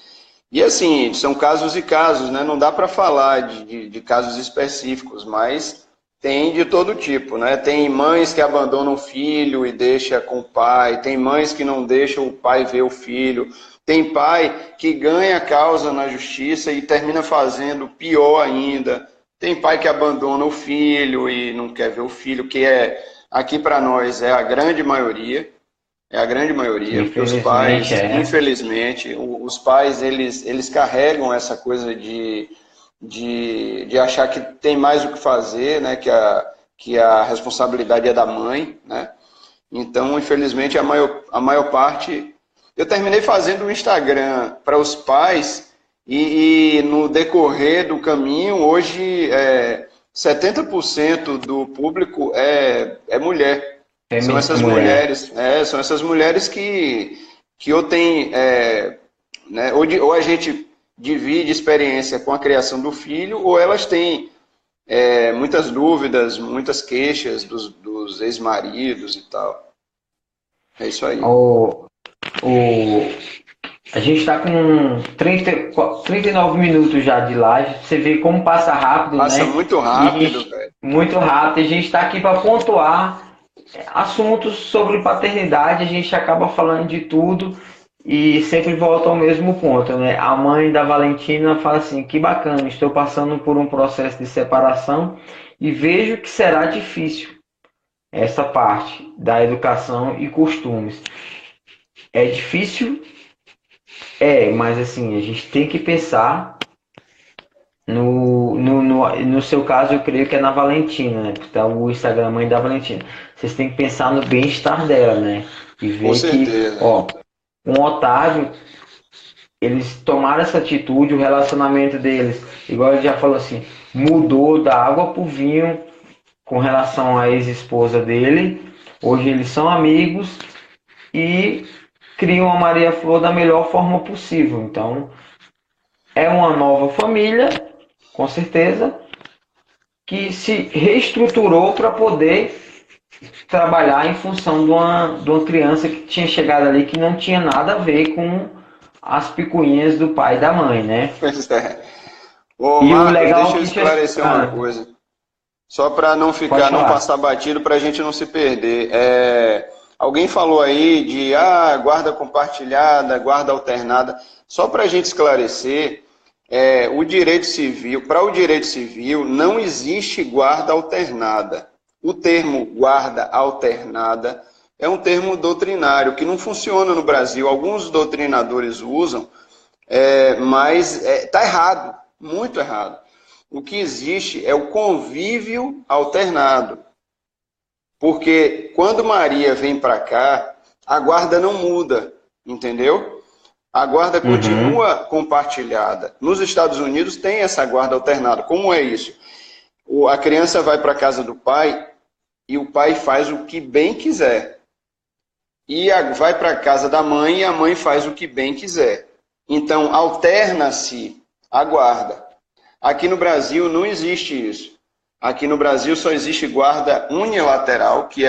E assim, são casos e casos, né? Não dá para falar de casos específicos, mas tem de todo tipo, né? Tem mães que abandonam o filho e deixa com o pai, tem mães que não deixam o pai ver o filho, tem pai que ganha a causa na justiça e termina fazendo pior ainda. Tem pai que abandona o filho e não quer ver o filho, que aqui para nós é a grande maioria. É a grande maioria, porque os infelizmente pais, é. infelizmente, os pais, eles carregam essa coisa de achar que tem mais o que fazer, né? Que a responsabilidade é da mãe, né? Então, infelizmente, a maior parte... Eu terminei fazendo um Instagram para os pais e no decorrer do caminho, hoje, 70% do público é mulher. São essas Mulher. mulheres, são essas mulheres que ou tem, né, ou a gente divide experiência com a criação do filho, ou elas têm muitas dúvidas, muitas queixas dos ex-maridos e tal. É isso aí. O, o, a gente está com 39 minutos já de live. Você vê como passa rápido, Passa né? muito rápido, E velho. muito rápido. A gente está aqui para pontuar assuntos sobre paternidade. A gente acaba falando de tudo e sempre volta ao mesmo ponto, né? A mãe da Valentina fala assim: que bacana, estou passando por um processo de separação e vejo que será difícil essa parte da educação e costumes. É difícil, mas assim, a gente tem que pensar no seu caso, eu creio que é na Valentina, né? Porque tá o Instagram Mãe da Valentina. Vocês têm que pensar no bem-estar dela, né? E Com ver que, certeza. ó, com o Otávio, eles tomaram essa atitude, o relacionamento deles, igual ele já falou assim, mudou da água pro vinho com relação à ex-esposa dele. Hoje eles são amigos e criam a Maria Flor da melhor forma possível. Então, é uma nova família, com certeza, que se reestruturou para poder trabalhar em função de uma criança que tinha chegado ali que não tinha nada a ver com as picuinhas do pai e da mãe, né? Pois é. Ô, E o Marcos, legal deixa eu que esclarecer uma coisa. Só para não ficar, não passar batido, para a gente não se perder. Alguém falou aí de guarda compartilhada, guarda alternada. Só para a gente esclarecer, o direito civil, para o direito civil, não existe guarda alternada. O termo guarda alternada é um termo doutrinário que não funciona no Brasil. Alguns doutrinadores usam, mas está errado, muito errado. O que existe é o convívio alternado. Porque quando Maria vem para cá, a guarda não muda, entendeu? A guarda continua compartilhada. Nos Estados Unidos tem essa guarda alternada. Como é isso? A criança vai para a casa do pai e o pai faz o que bem quiser. E vai para a casa da mãe e a mãe faz o que bem quiser. Então, alterna-se a guarda. Aqui no Brasil não existe isso. Aqui no Brasil só existe guarda unilateral, que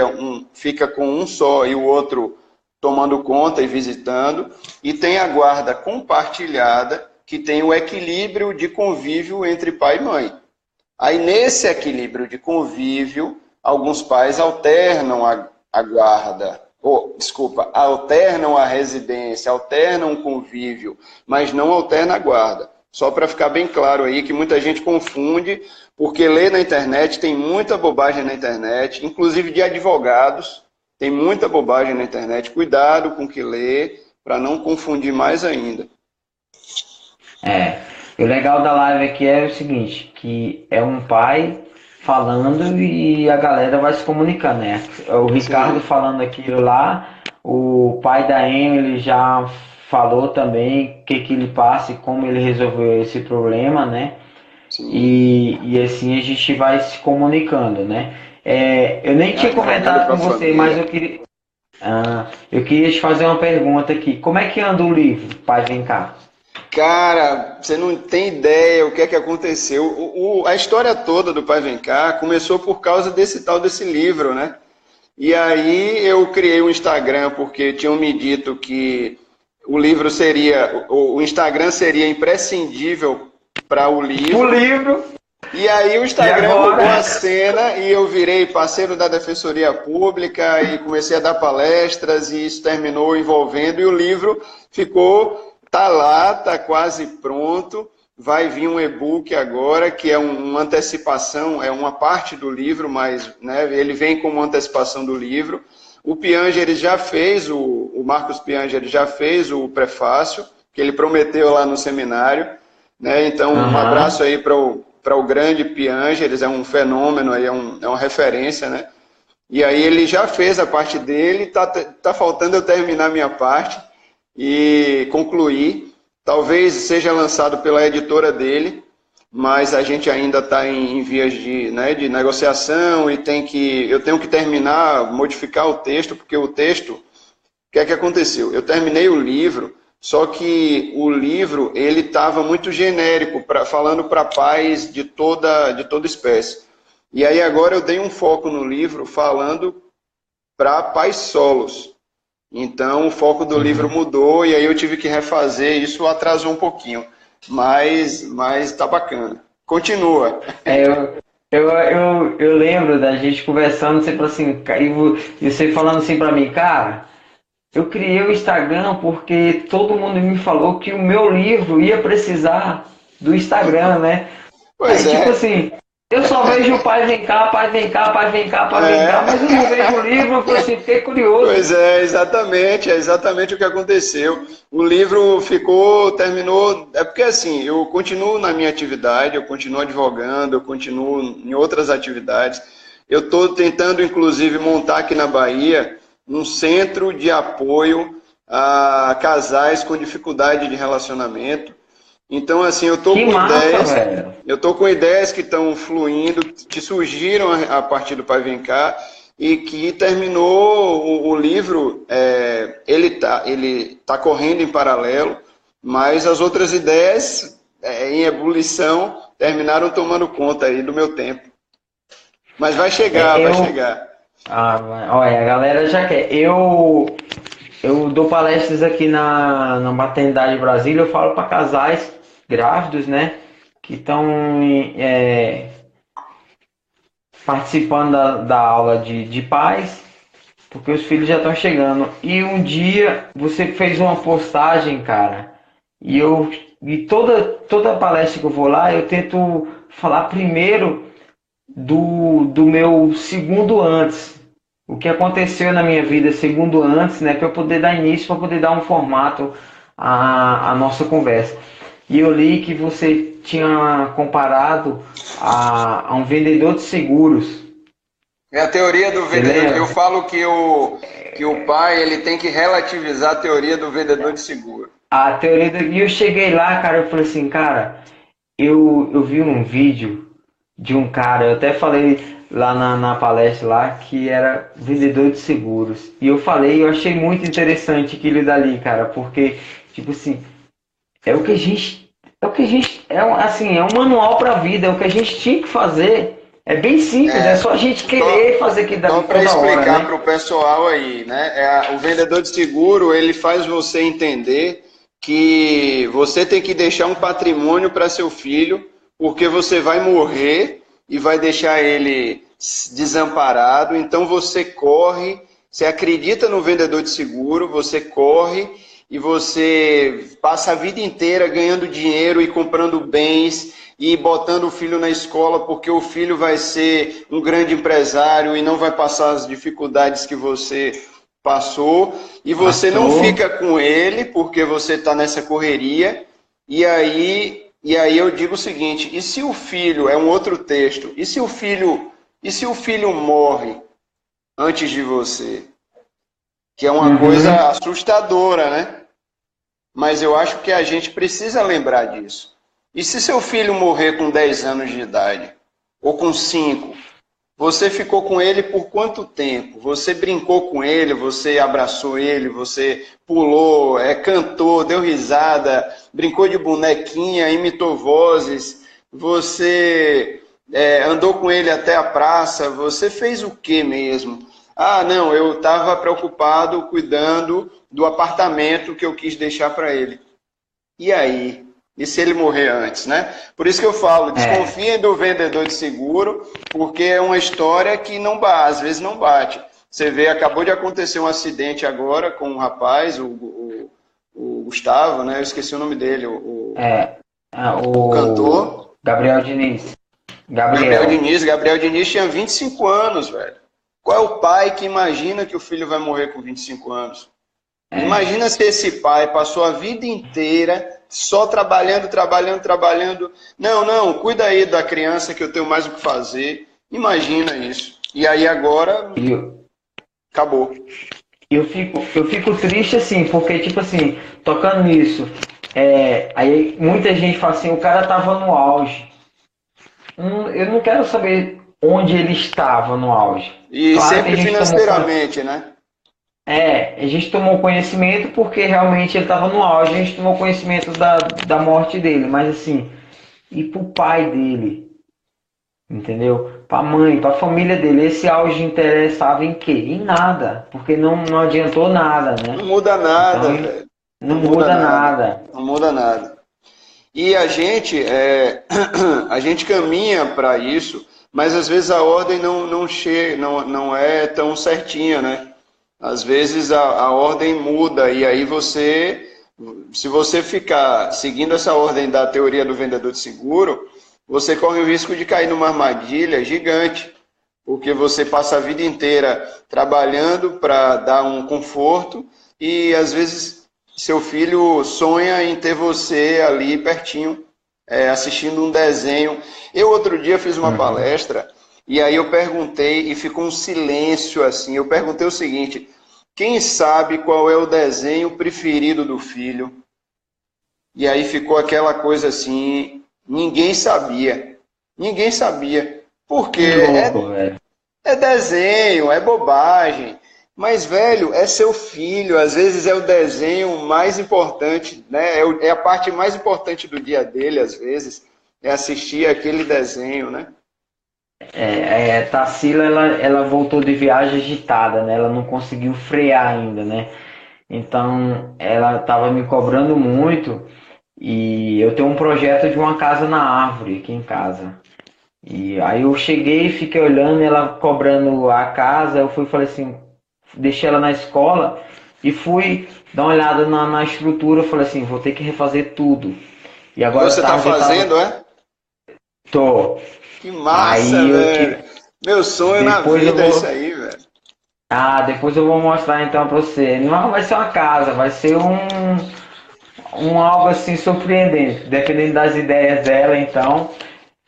fica com um só e o outro tomando conta e visitando. E tem a guarda compartilhada, que tem o equilíbrio de convívio entre pai e mãe. Aí, nesse equilíbrio de convívio, alguns pais alternam a guarda, alternam a residência, alternam o convívio, mas não alternam a guarda. Só para ficar bem claro aí, que muita gente confunde, porque lê na internet, tem muita bobagem na internet, inclusive de advogados, tem muita bobagem na internet. Cuidado com o que lê, para não confundir mais ainda. O legal da live aqui é o seguinte, que é um pai falando e a galera vai se comunicando, né? O Ricardo falando aquilo lá, o pai da Emily já falou também o que ele passa e como ele resolveu esse problema, né? E assim a gente vai se comunicando, né? Eu nem tinha comentado com você, mas eu queria te fazer uma pergunta aqui. Como é que anda o livro, Pai Vem Cá? Cara, você não tem ideia o que é que aconteceu. A história toda do Pai Vem Cá começou por causa desse livro, né? E aí eu criei um Instagram porque tinham me dito que o Instagram seria imprescindível para o livro. O livro. E aí o Instagram mudou a cena e eu virei parceiro da Defensoria Pública e comecei a dar palestras e isso terminou envolvendo e o livro tá lá, tá quase pronto. Vai vir um e-book agora, que é uma antecipação, é uma parte do livro, mas né, ele vem como antecipação do livro. O Piangeri já fez, o Marcos Piangeri já fez o prefácio, que ele prometeu lá no seminário. Né? Então, um abraço aí para o grande Piangeri, é um fenômeno, aí, é uma referência. Né? E aí ele já fez a parte dele, tá faltando eu terminar a minha parte e concluir. Talvez seja lançado pela editora dele, mas a gente ainda está em vias de negociação e eu tenho que terminar, modificar o texto, porque o texto, o que é que aconteceu? Eu terminei o livro, só que o livro ele estava muito genérico, falando para pais de toda espécie. E aí agora eu dei um foco no livro falando para pais solos. Então, o foco do livro mudou e aí eu tive que refazer, isso atrasou um pouquinho, mas tá bacana. Continua. Eu lembro da gente conversando, você falou assim, e você falando assim pra mim, cara, eu criei o Instagram porque todo mundo me falou que o meu livro ia precisar do Instagram, né? Pois aí, tipo assim... Eu só vejo o Pai Vem Cá, Pai Vem Cá, Pai Vem Cá, Pai Vem Cá, mas eu não vejo o livro, eu falei assim, fiquei curioso. Pois é exatamente o que aconteceu. O livro terminou, porque assim, eu continuo na minha atividade, eu continuo advogando, eu continuo em outras atividades. Eu estou tentando, inclusive, montar aqui na Bahia um centro de apoio a casais com dificuldade de relacionamento. Então, assim, eu tô com ideias que estão fluindo, que surgiram a partir do Pai Vem Cá, e que terminou o livro, ele tá correndo em paralelo, mas as outras ideias em ebulição terminaram tomando conta aí do meu tempo. Mas vai chegar, vai chegar. Olha, a galera já quer. Eu dou palestras aqui na Maternidade Brasília, eu falo para casais grávidos, né, que estão participando da aula de pais, porque os filhos já estão chegando. E um dia você fez uma postagem, cara, e toda palestra que eu vou lá, eu tento falar primeiro do meu segundo antes. O que aconteceu na minha vida segundo antes, né, para eu poder dar início, para poder dar um formato à nossa conversa. E eu li que você tinha comparado a um vendedor de seguros. É a teoria do vendedor. Eu falo que o pai ele tem que relativizar a teoria do vendedor de seguro. E eu cheguei lá, cara, eu falei assim, cara, eu vi um vídeo de um cara, eu até falei lá na palestra lá, que era vendedor de seguros. E eu achei muito interessante aquilo dali, cara, porque, tipo assim, é o que a gente, é um manual para a vida, é o que a gente tinha que fazer. É bem simples, é só a gente querer fazer que dá toda hora. Então, para explicar para né? o pessoal aí, né? O vendedor de seguro, ele faz você entender que você tem que deixar um patrimônio para seu filho, porque você vai morrer e vai deixar ele desamparado. Então você corre, você acredita no vendedor de seguro, você corre e você passa a vida inteira ganhando dinheiro e comprando bens e botando o filho na escola porque o filho vai ser um grande empresário e não vai passar as dificuldades que você passou, e você não fica com ele porque você está nessa correria. E aí eu digo o seguinte: e se o filho, é um outro texto, e se o filho morre antes de você? Que é uma coisa assustadora, né? Mas eu acho que a gente precisa lembrar disso. E se seu filho morrer com 10 anos de idade? Ou com 5? Você ficou com ele por quanto tempo? Você brincou com ele, você abraçou ele, você pulou, cantou, deu risada, brincou de bonequinha, imitou vozes, você andou com ele até a praça, você fez o que mesmo? Ah, não, eu estava preocupado cuidando do apartamento que eu quis deixar para ele. E aí? E se ele morrer antes, né? Por isso que eu falo, desconfiem do vendedor de seguro, porque é uma história que às vezes não bate. Você vê, acabou de acontecer um acidente agora com um rapaz, o Gustavo, né? Eu esqueci o nome dele, o cantor. Gabriel Diniz. Gabriel Diniz tinha 25 anos, velho. Qual é o pai que imagina que o filho vai morrer com 25 anos? Imagina se esse pai passou a vida inteira só trabalhando. Não, cuida aí da criança que eu tenho mais o que fazer. Imagina isso. E aí agora acabou. Eu fico triste assim, porque tipo assim, tocando nisso, aí muita gente fala assim, o cara tava no auge. Eu não quero saber onde ele estava no auge. E claro, sempre financeiramente, né? A gente tomou conhecimento porque realmente ele estava no auge, a gente tomou conhecimento da morte dele, mas assim, e pro pai dele, entendeu? Pra mãe, pra família dele, esse auge interessava em quê? Em nada, porque não adiantou nada, né? Não muda nada, então, velho. Não muda nada. Não muda nada. E a gente caminha para isso, mas às vezes a ordem não é tão certinha, né? Às vezes a ordem muda e aí se você ficar seguindo essa ordem da teoria do vendedor de seguro, você corre o risco de cair numa armadilha gigante, porque você passa a vida inteira trabalhando para dar um conforto e às vezes seu filho sonha em ter você ali pertinho, assistindo um desenho. Eu outro dia fiz uma palestra e aí eu perguntei, e ficou um silêncio assim, eu perguntei o seguinte: quem sabe qual é o desenho preferido do filho? E aí ficou aquela coisa assim, ninguém sabia. Ninguém sabia. Por quê? É desenho, é bobagem. Mas, velho, é seu filho. Às vezes é o desenho mais importante, né? É a parte mais importante do dia dele, às vezes, é assistir aquele desenho, né? Tarsila, ela voltou de viagem agitada, né? Ela não conseguiu frear ainda, né? Então, ela estava me cobrando muito e eu tenho um projeto de uma casa na árvore aqui em casa. E aí eu cheguei, fiquei olhando ela cobrando a casa, eu fui e falei assim, deixei ela na escola e fui dar uma olhada na estrutura, eu falei assim, vou ter que refazer tudo. E agora Você tá tarde eu fazendo, tava. é? Tô. Que massa, Aí eu velho. tive. Meu sonho na Depois eu vida é isso vou. aí, velho. Depois eu vou mostrar então pra você. Não vai ser uma casa, vai ser um algo assim surpreendente, dependendo das ideias dela, então.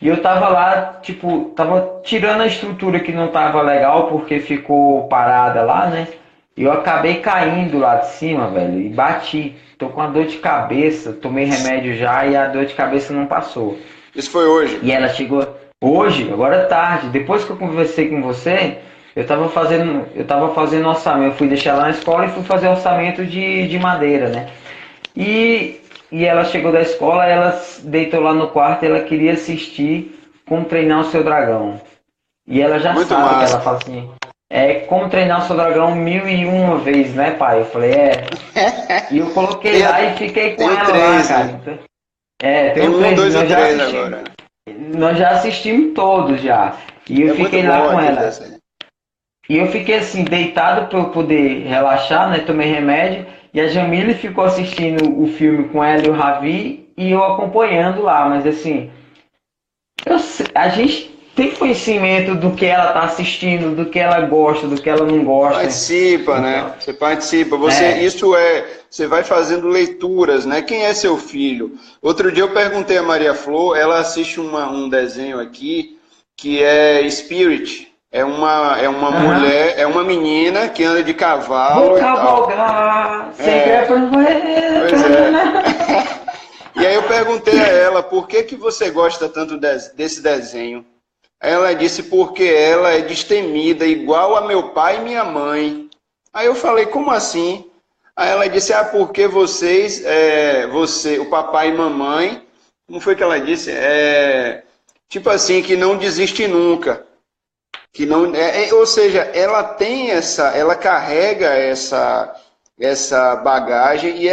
E eu tava lá, tipo, tava tirando a estrutura que não tava legal porque ficou parada lá, né? E eu acabei caindo lá de cima, velho, e bati. Tô com uma dor de cabeça, tomei remédio já e a dor de cabeça não passou. Isso foi hoje. E ela chegou hoje, agora é tarde, depois que eu conversei com você, eu tava fazendo orçamento, eu fui deixar lá na escola e fui fazer orçamento de madeira, né? E, e ela chegou da escola, ela deitou lá no quarto, ela queria assistir Como Treinar o Seu Dragão. E ela já Muito sabe que ela massa. fala assim, Como Treinar o Seu Dragão 1001 vezes, né, pai? Eu falei, E eu coloquei lá e fiquei com Tem o ela lá, 3, cara. né? Então, tem Tem o o 1, 3, 2 e o 3 agora. nós já assistimos todos já. E eu É muito fiquei lá bom com aquele ela. desenho. E eu fiquei assim, deitado para eu poder relaxar, né? Tomei remédio. E a Jamile ficou assistindo o filme com ela e o Ravi. E eu acompanhando lá. Mas assim, a gente tem conhecimento do que ela tá assistindo, do que ela gosta, do que ela não gosta. Participa, né? Então, Você participa. é. Você vai fazendo leituras, né? Quem é seu filho? Outro dia eu perguntei a Maria Flor, ela assiste um desenho aqui que é Spirit. É uma Aham. mulher, é uma menina que anda de Vou cavalo e tal. cavalgar, sem É, crepa. pois é. E aí eu perguntei a ela, por que que você gosta tanto desse desenho? Aí ela disse, porque ela é destemida, igual a meu pai e minha mãe. Aí eu falei, como assim? Aí ela disse, porque o papai e mamãe, como foi que ela disse? Tipo assim, que não desiste nunca. Que não, ou seja, ela carrega essa bagagem e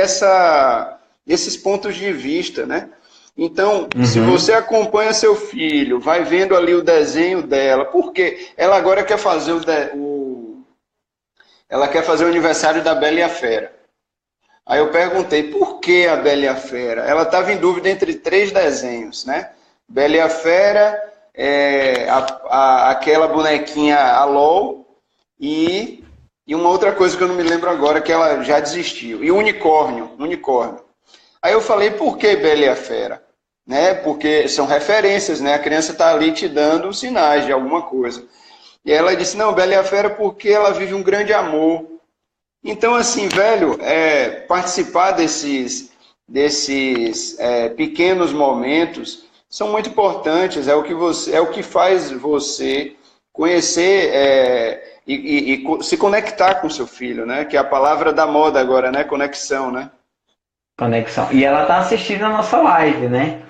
esses pontos de vista, né? Então, se Uhum. você acompanha seu filho, vai vendo ali o desenho dela, porque ela agora quer fazer ela quer fazer o aniversário da Bela e a Fera. Aí eu perguntei, por que a Bela e a Fera? Ela estava em dúvida entre 3 desenhos, né? Bela e a Fera, aquela bonequinha a LOL e uma outra coisa que eu não me lembro agora, que ela já desistiu. E o unicórnio. Aí eu falei, por que Bela e a Fera? Né? Porque são referências, né? A criança está ali te dando sinais de alguma coisa. E ela disse, não, Bela e a Fera porque ela vive um grande amor. Então, assim, velho, participar desses pequenos momentos são muito importantes. É o que faz você conhecer e se conectar com seu filho, né? Que é a palavra da moda agora, né? Conexão, né? Conexão. E ela tá assistindo a nossa live, né?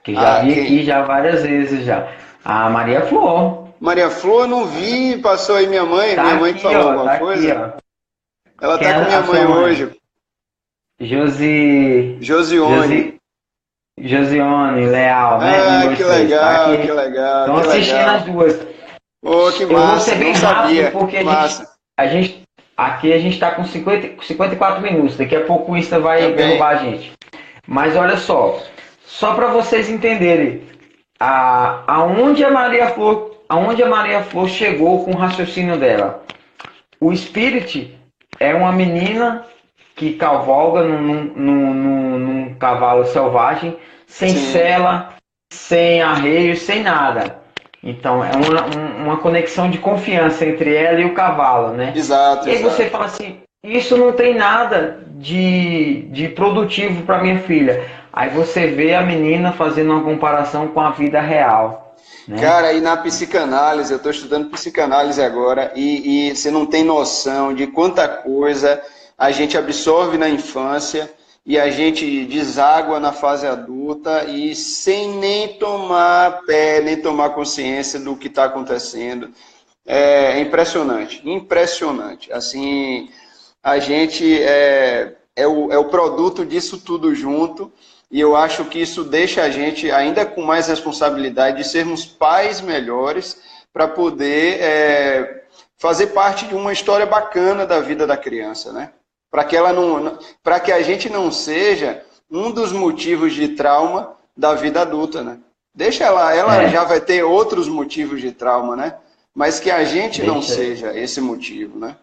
Que já Ah, vi aqui quem? já várias vezes já. A Maria Flor. Maria Flor, não vi, passou aí minha Tá mãe que aqui, falou ó. alguma Tá aqui, coisa. ó. Ela Quem é tá com minha a mãe sua mãe? hoje, Josi. Josione. Josi. Josiane Leal, né? Um, Ah, dois, que três. Tá legal, que aqui. legal, Estão que assistindo as legal. duas. Oh, que Eu vou ser massa, bem não rápido sabia, porque que massa. aqui a gente tá com 54 minutos. Daqui a pouco o Insta Tá vai derrubar bem. a gente. Mas olha só para vocês entenderem aonde a Maria Flor chegou com o raciocínio dela. O Spirit é uma menina que cavalga num cavalo selvagem, sem Sim, sela, sem arreio, sem nada. Então é uma conexão de confiança entre ela e o cavalo, né? exato, E aí você exato. fala assim, isso não tem nada de produtivo para minha filha. Aí você vê a menina fazendo uma comparação com a vida real. né? Cara, e na psicanálise, eu estou estudando psicanálise agora, e você não tem noção de quanta coisa a gente absorve na infância e a gente deságua na fase adulta e sem nem tomar pé, nem tomar consciência do que está acontecendo. É impressionante, impressionante. Assim, a gente é o produto disso tudo junto. E eu acho que isso deixa a gente ainda com mais responsabilidade de sermos pais melhores para poder fazer parte de uma história bacana da vida da criança, né? Para que a gente não seja um dos motivos de trauma da vida adulta, né? Deixa ela já vai ter outros motivos de trauma, né? Mas que a gente não seja esse motivo, né?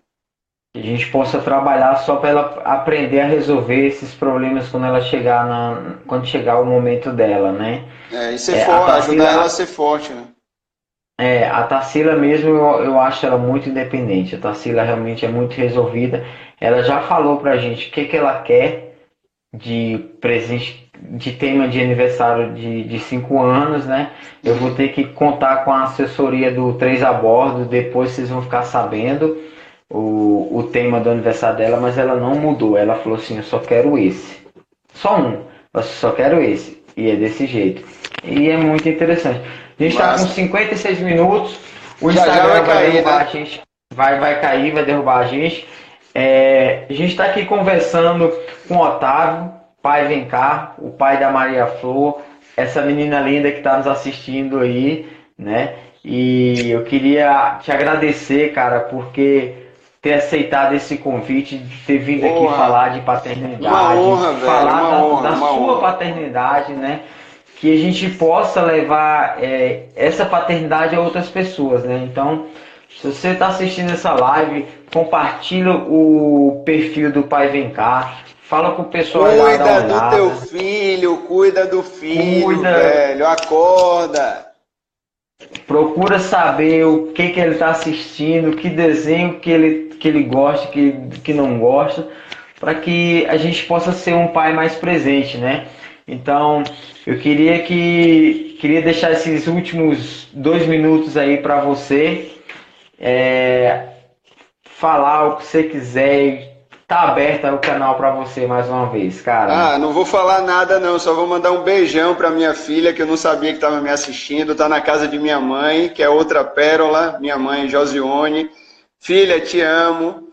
Que a gente possa trabalhar só para ela aprender a resolver esses problemas quando ela quando chegar o momento dela, né? E ser forte, ajudar ela a ser forte, né? A Tarsila mesmo, eu acho ela muito independente. A Tarsila realmente é muito resolvida. Ela já falou pra gente o que ela quer de presente, de tema de aniversário de 5 anos, né? Eu vou ter que contar com a assessoria do 3 a Bordo, depois vocês vão ficar sabendo o tema do aniversário dela, mas ela não mudou. Ela falou assim, eu só quero esse. Só um. Eu só quero esse. E é desse jeito. E é muito interessante. A gente está com 56 minutos. O Instagram vai derrubar a gente. Vai cair, vai derrubar a gente. A gente está aqui conversando com o Otávio, pai Vem Cá, o pai da Maria Flor, essa menina linda que está nos assistindo aí, né? E eu queria te agradecer, cara, porque ter aceitado esse convite, de ter vindo aqui falar de paternidade, uma honra, falar da sua honra. paternidade, né? Que a gente possa levar essa paternidade a outras pessoas, né? Então, se você está assistindo essa live, compartilha o perfil do Pai Vem Cá, fala com o pessoal lá da Cuida do teu filho, cuida do filho, velho, acorda. Procura saber o que ele está assistindo, que desenho que ele gosta, que não gosta, para que a gente possa ser um pai mais presente, né? Então, eu queria deixar esses últimos 2 minutos aí para você falar o que você quiser. Tá aberto o canal para você mais uma vez, cara. Não vou falar nada não, só vou mandar um beijão para minha filha, que eu não sabia que estava me assistindo, tá na casa de minha mãe, que é outra pérola, minha mãe Josione. Filha, te amo.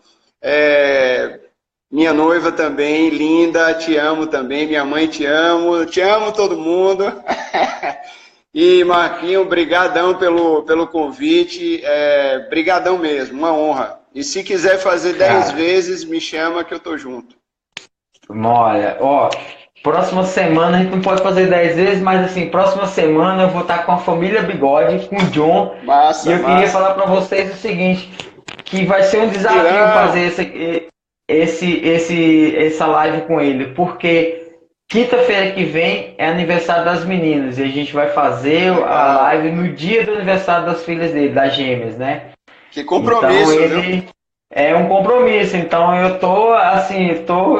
Minha noiva também, linda, te amo também, minha mãe te amo todo mundo. E Marquinho, brigadão pelo convite, brigadão mesmo, uma honra. E se quiser fazer 10 vezes, me chama que eu tô junto. Olha, próxima semana a gente não pode fazer 10 vezes, mas assim, próxima semana eu vou estar com a família Bigode, com o John. Massa, e eu queria falar para vocês o seguinte, que vai ser um desafio fazer essa live com ele, porque quinta-feira que vem é aniversário das meninas e a gente vai fazer a live no dia do aniversário das filhas dele, das gêmeas, né? Que compromisso, então, ele é um compromisso, então eu tô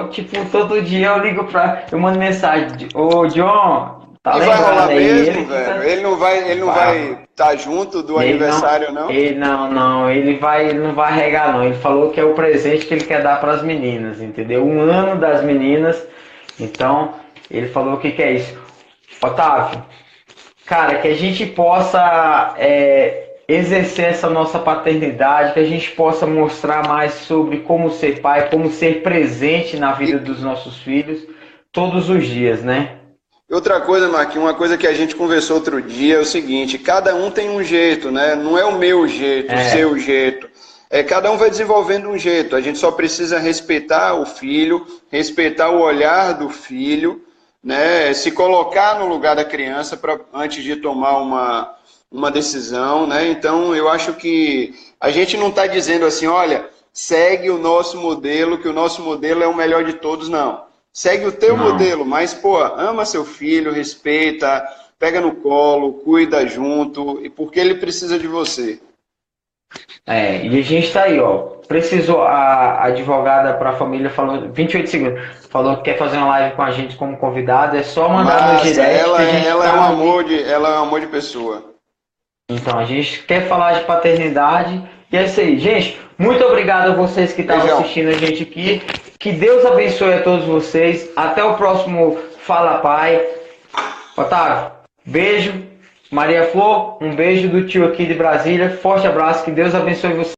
tipo, todo dia eu ligo eu mando mensagem, ô John, tá lembrado? Vai rolar aí, mesmo, velho? Ele não vai estar junto do aniversário, não? Ele não, ele não vai regar, não. Ele falou que é o presente que ele quer dar para as meninas, entendeu? 1 ano das meninas, então ele falou o que é isso. Otávio, cara, que a gente possa exercer essa nossa paternidade, que a gente possa mostrar mais sobre como ser pai, como ser presente na vida dos nossos filhos todos os dias, né? Outra coisa, Marquinhos, uma coisa que a gente conversou outro dia é o seguinte, cada um tem um jeito, né? Não é o meu jeito, o seu jeito. Cada um vai desenvolvendo um jeito, a gente só precisa respeitar o filho, respeitar o olhar do filho, né? Se colocar no lugar da criança antes de tomar uma decisão, né? Então, eu acho que a gente não está dizendo assim, olha, segue o nosso modelo, que o nosso modelo é o melhor de todos, não. Segue o teu modelo, mas, ama seu filho, respeita, pega no colo, cuida junto, porque ele precisa de você. E a gente tá aí, precisou, a advogada para a família falou, 28 segundos, falou que quer fazer uma live com a gente como convidado, é só mandar no direct. Ela é um amor de pessoa. Então, a gente quer falar de paternidade. E é isso aí. Gente, muito obrigado a vocês que estavam assistindo a gente aqui. Que Deus abençoe a todos vocês. Até o próximo Fala Pai. Otávio, beijo. Maria Flor, um beijo do tio aqui de Brasília. Forte abraço. Que Deus abençoe vocês.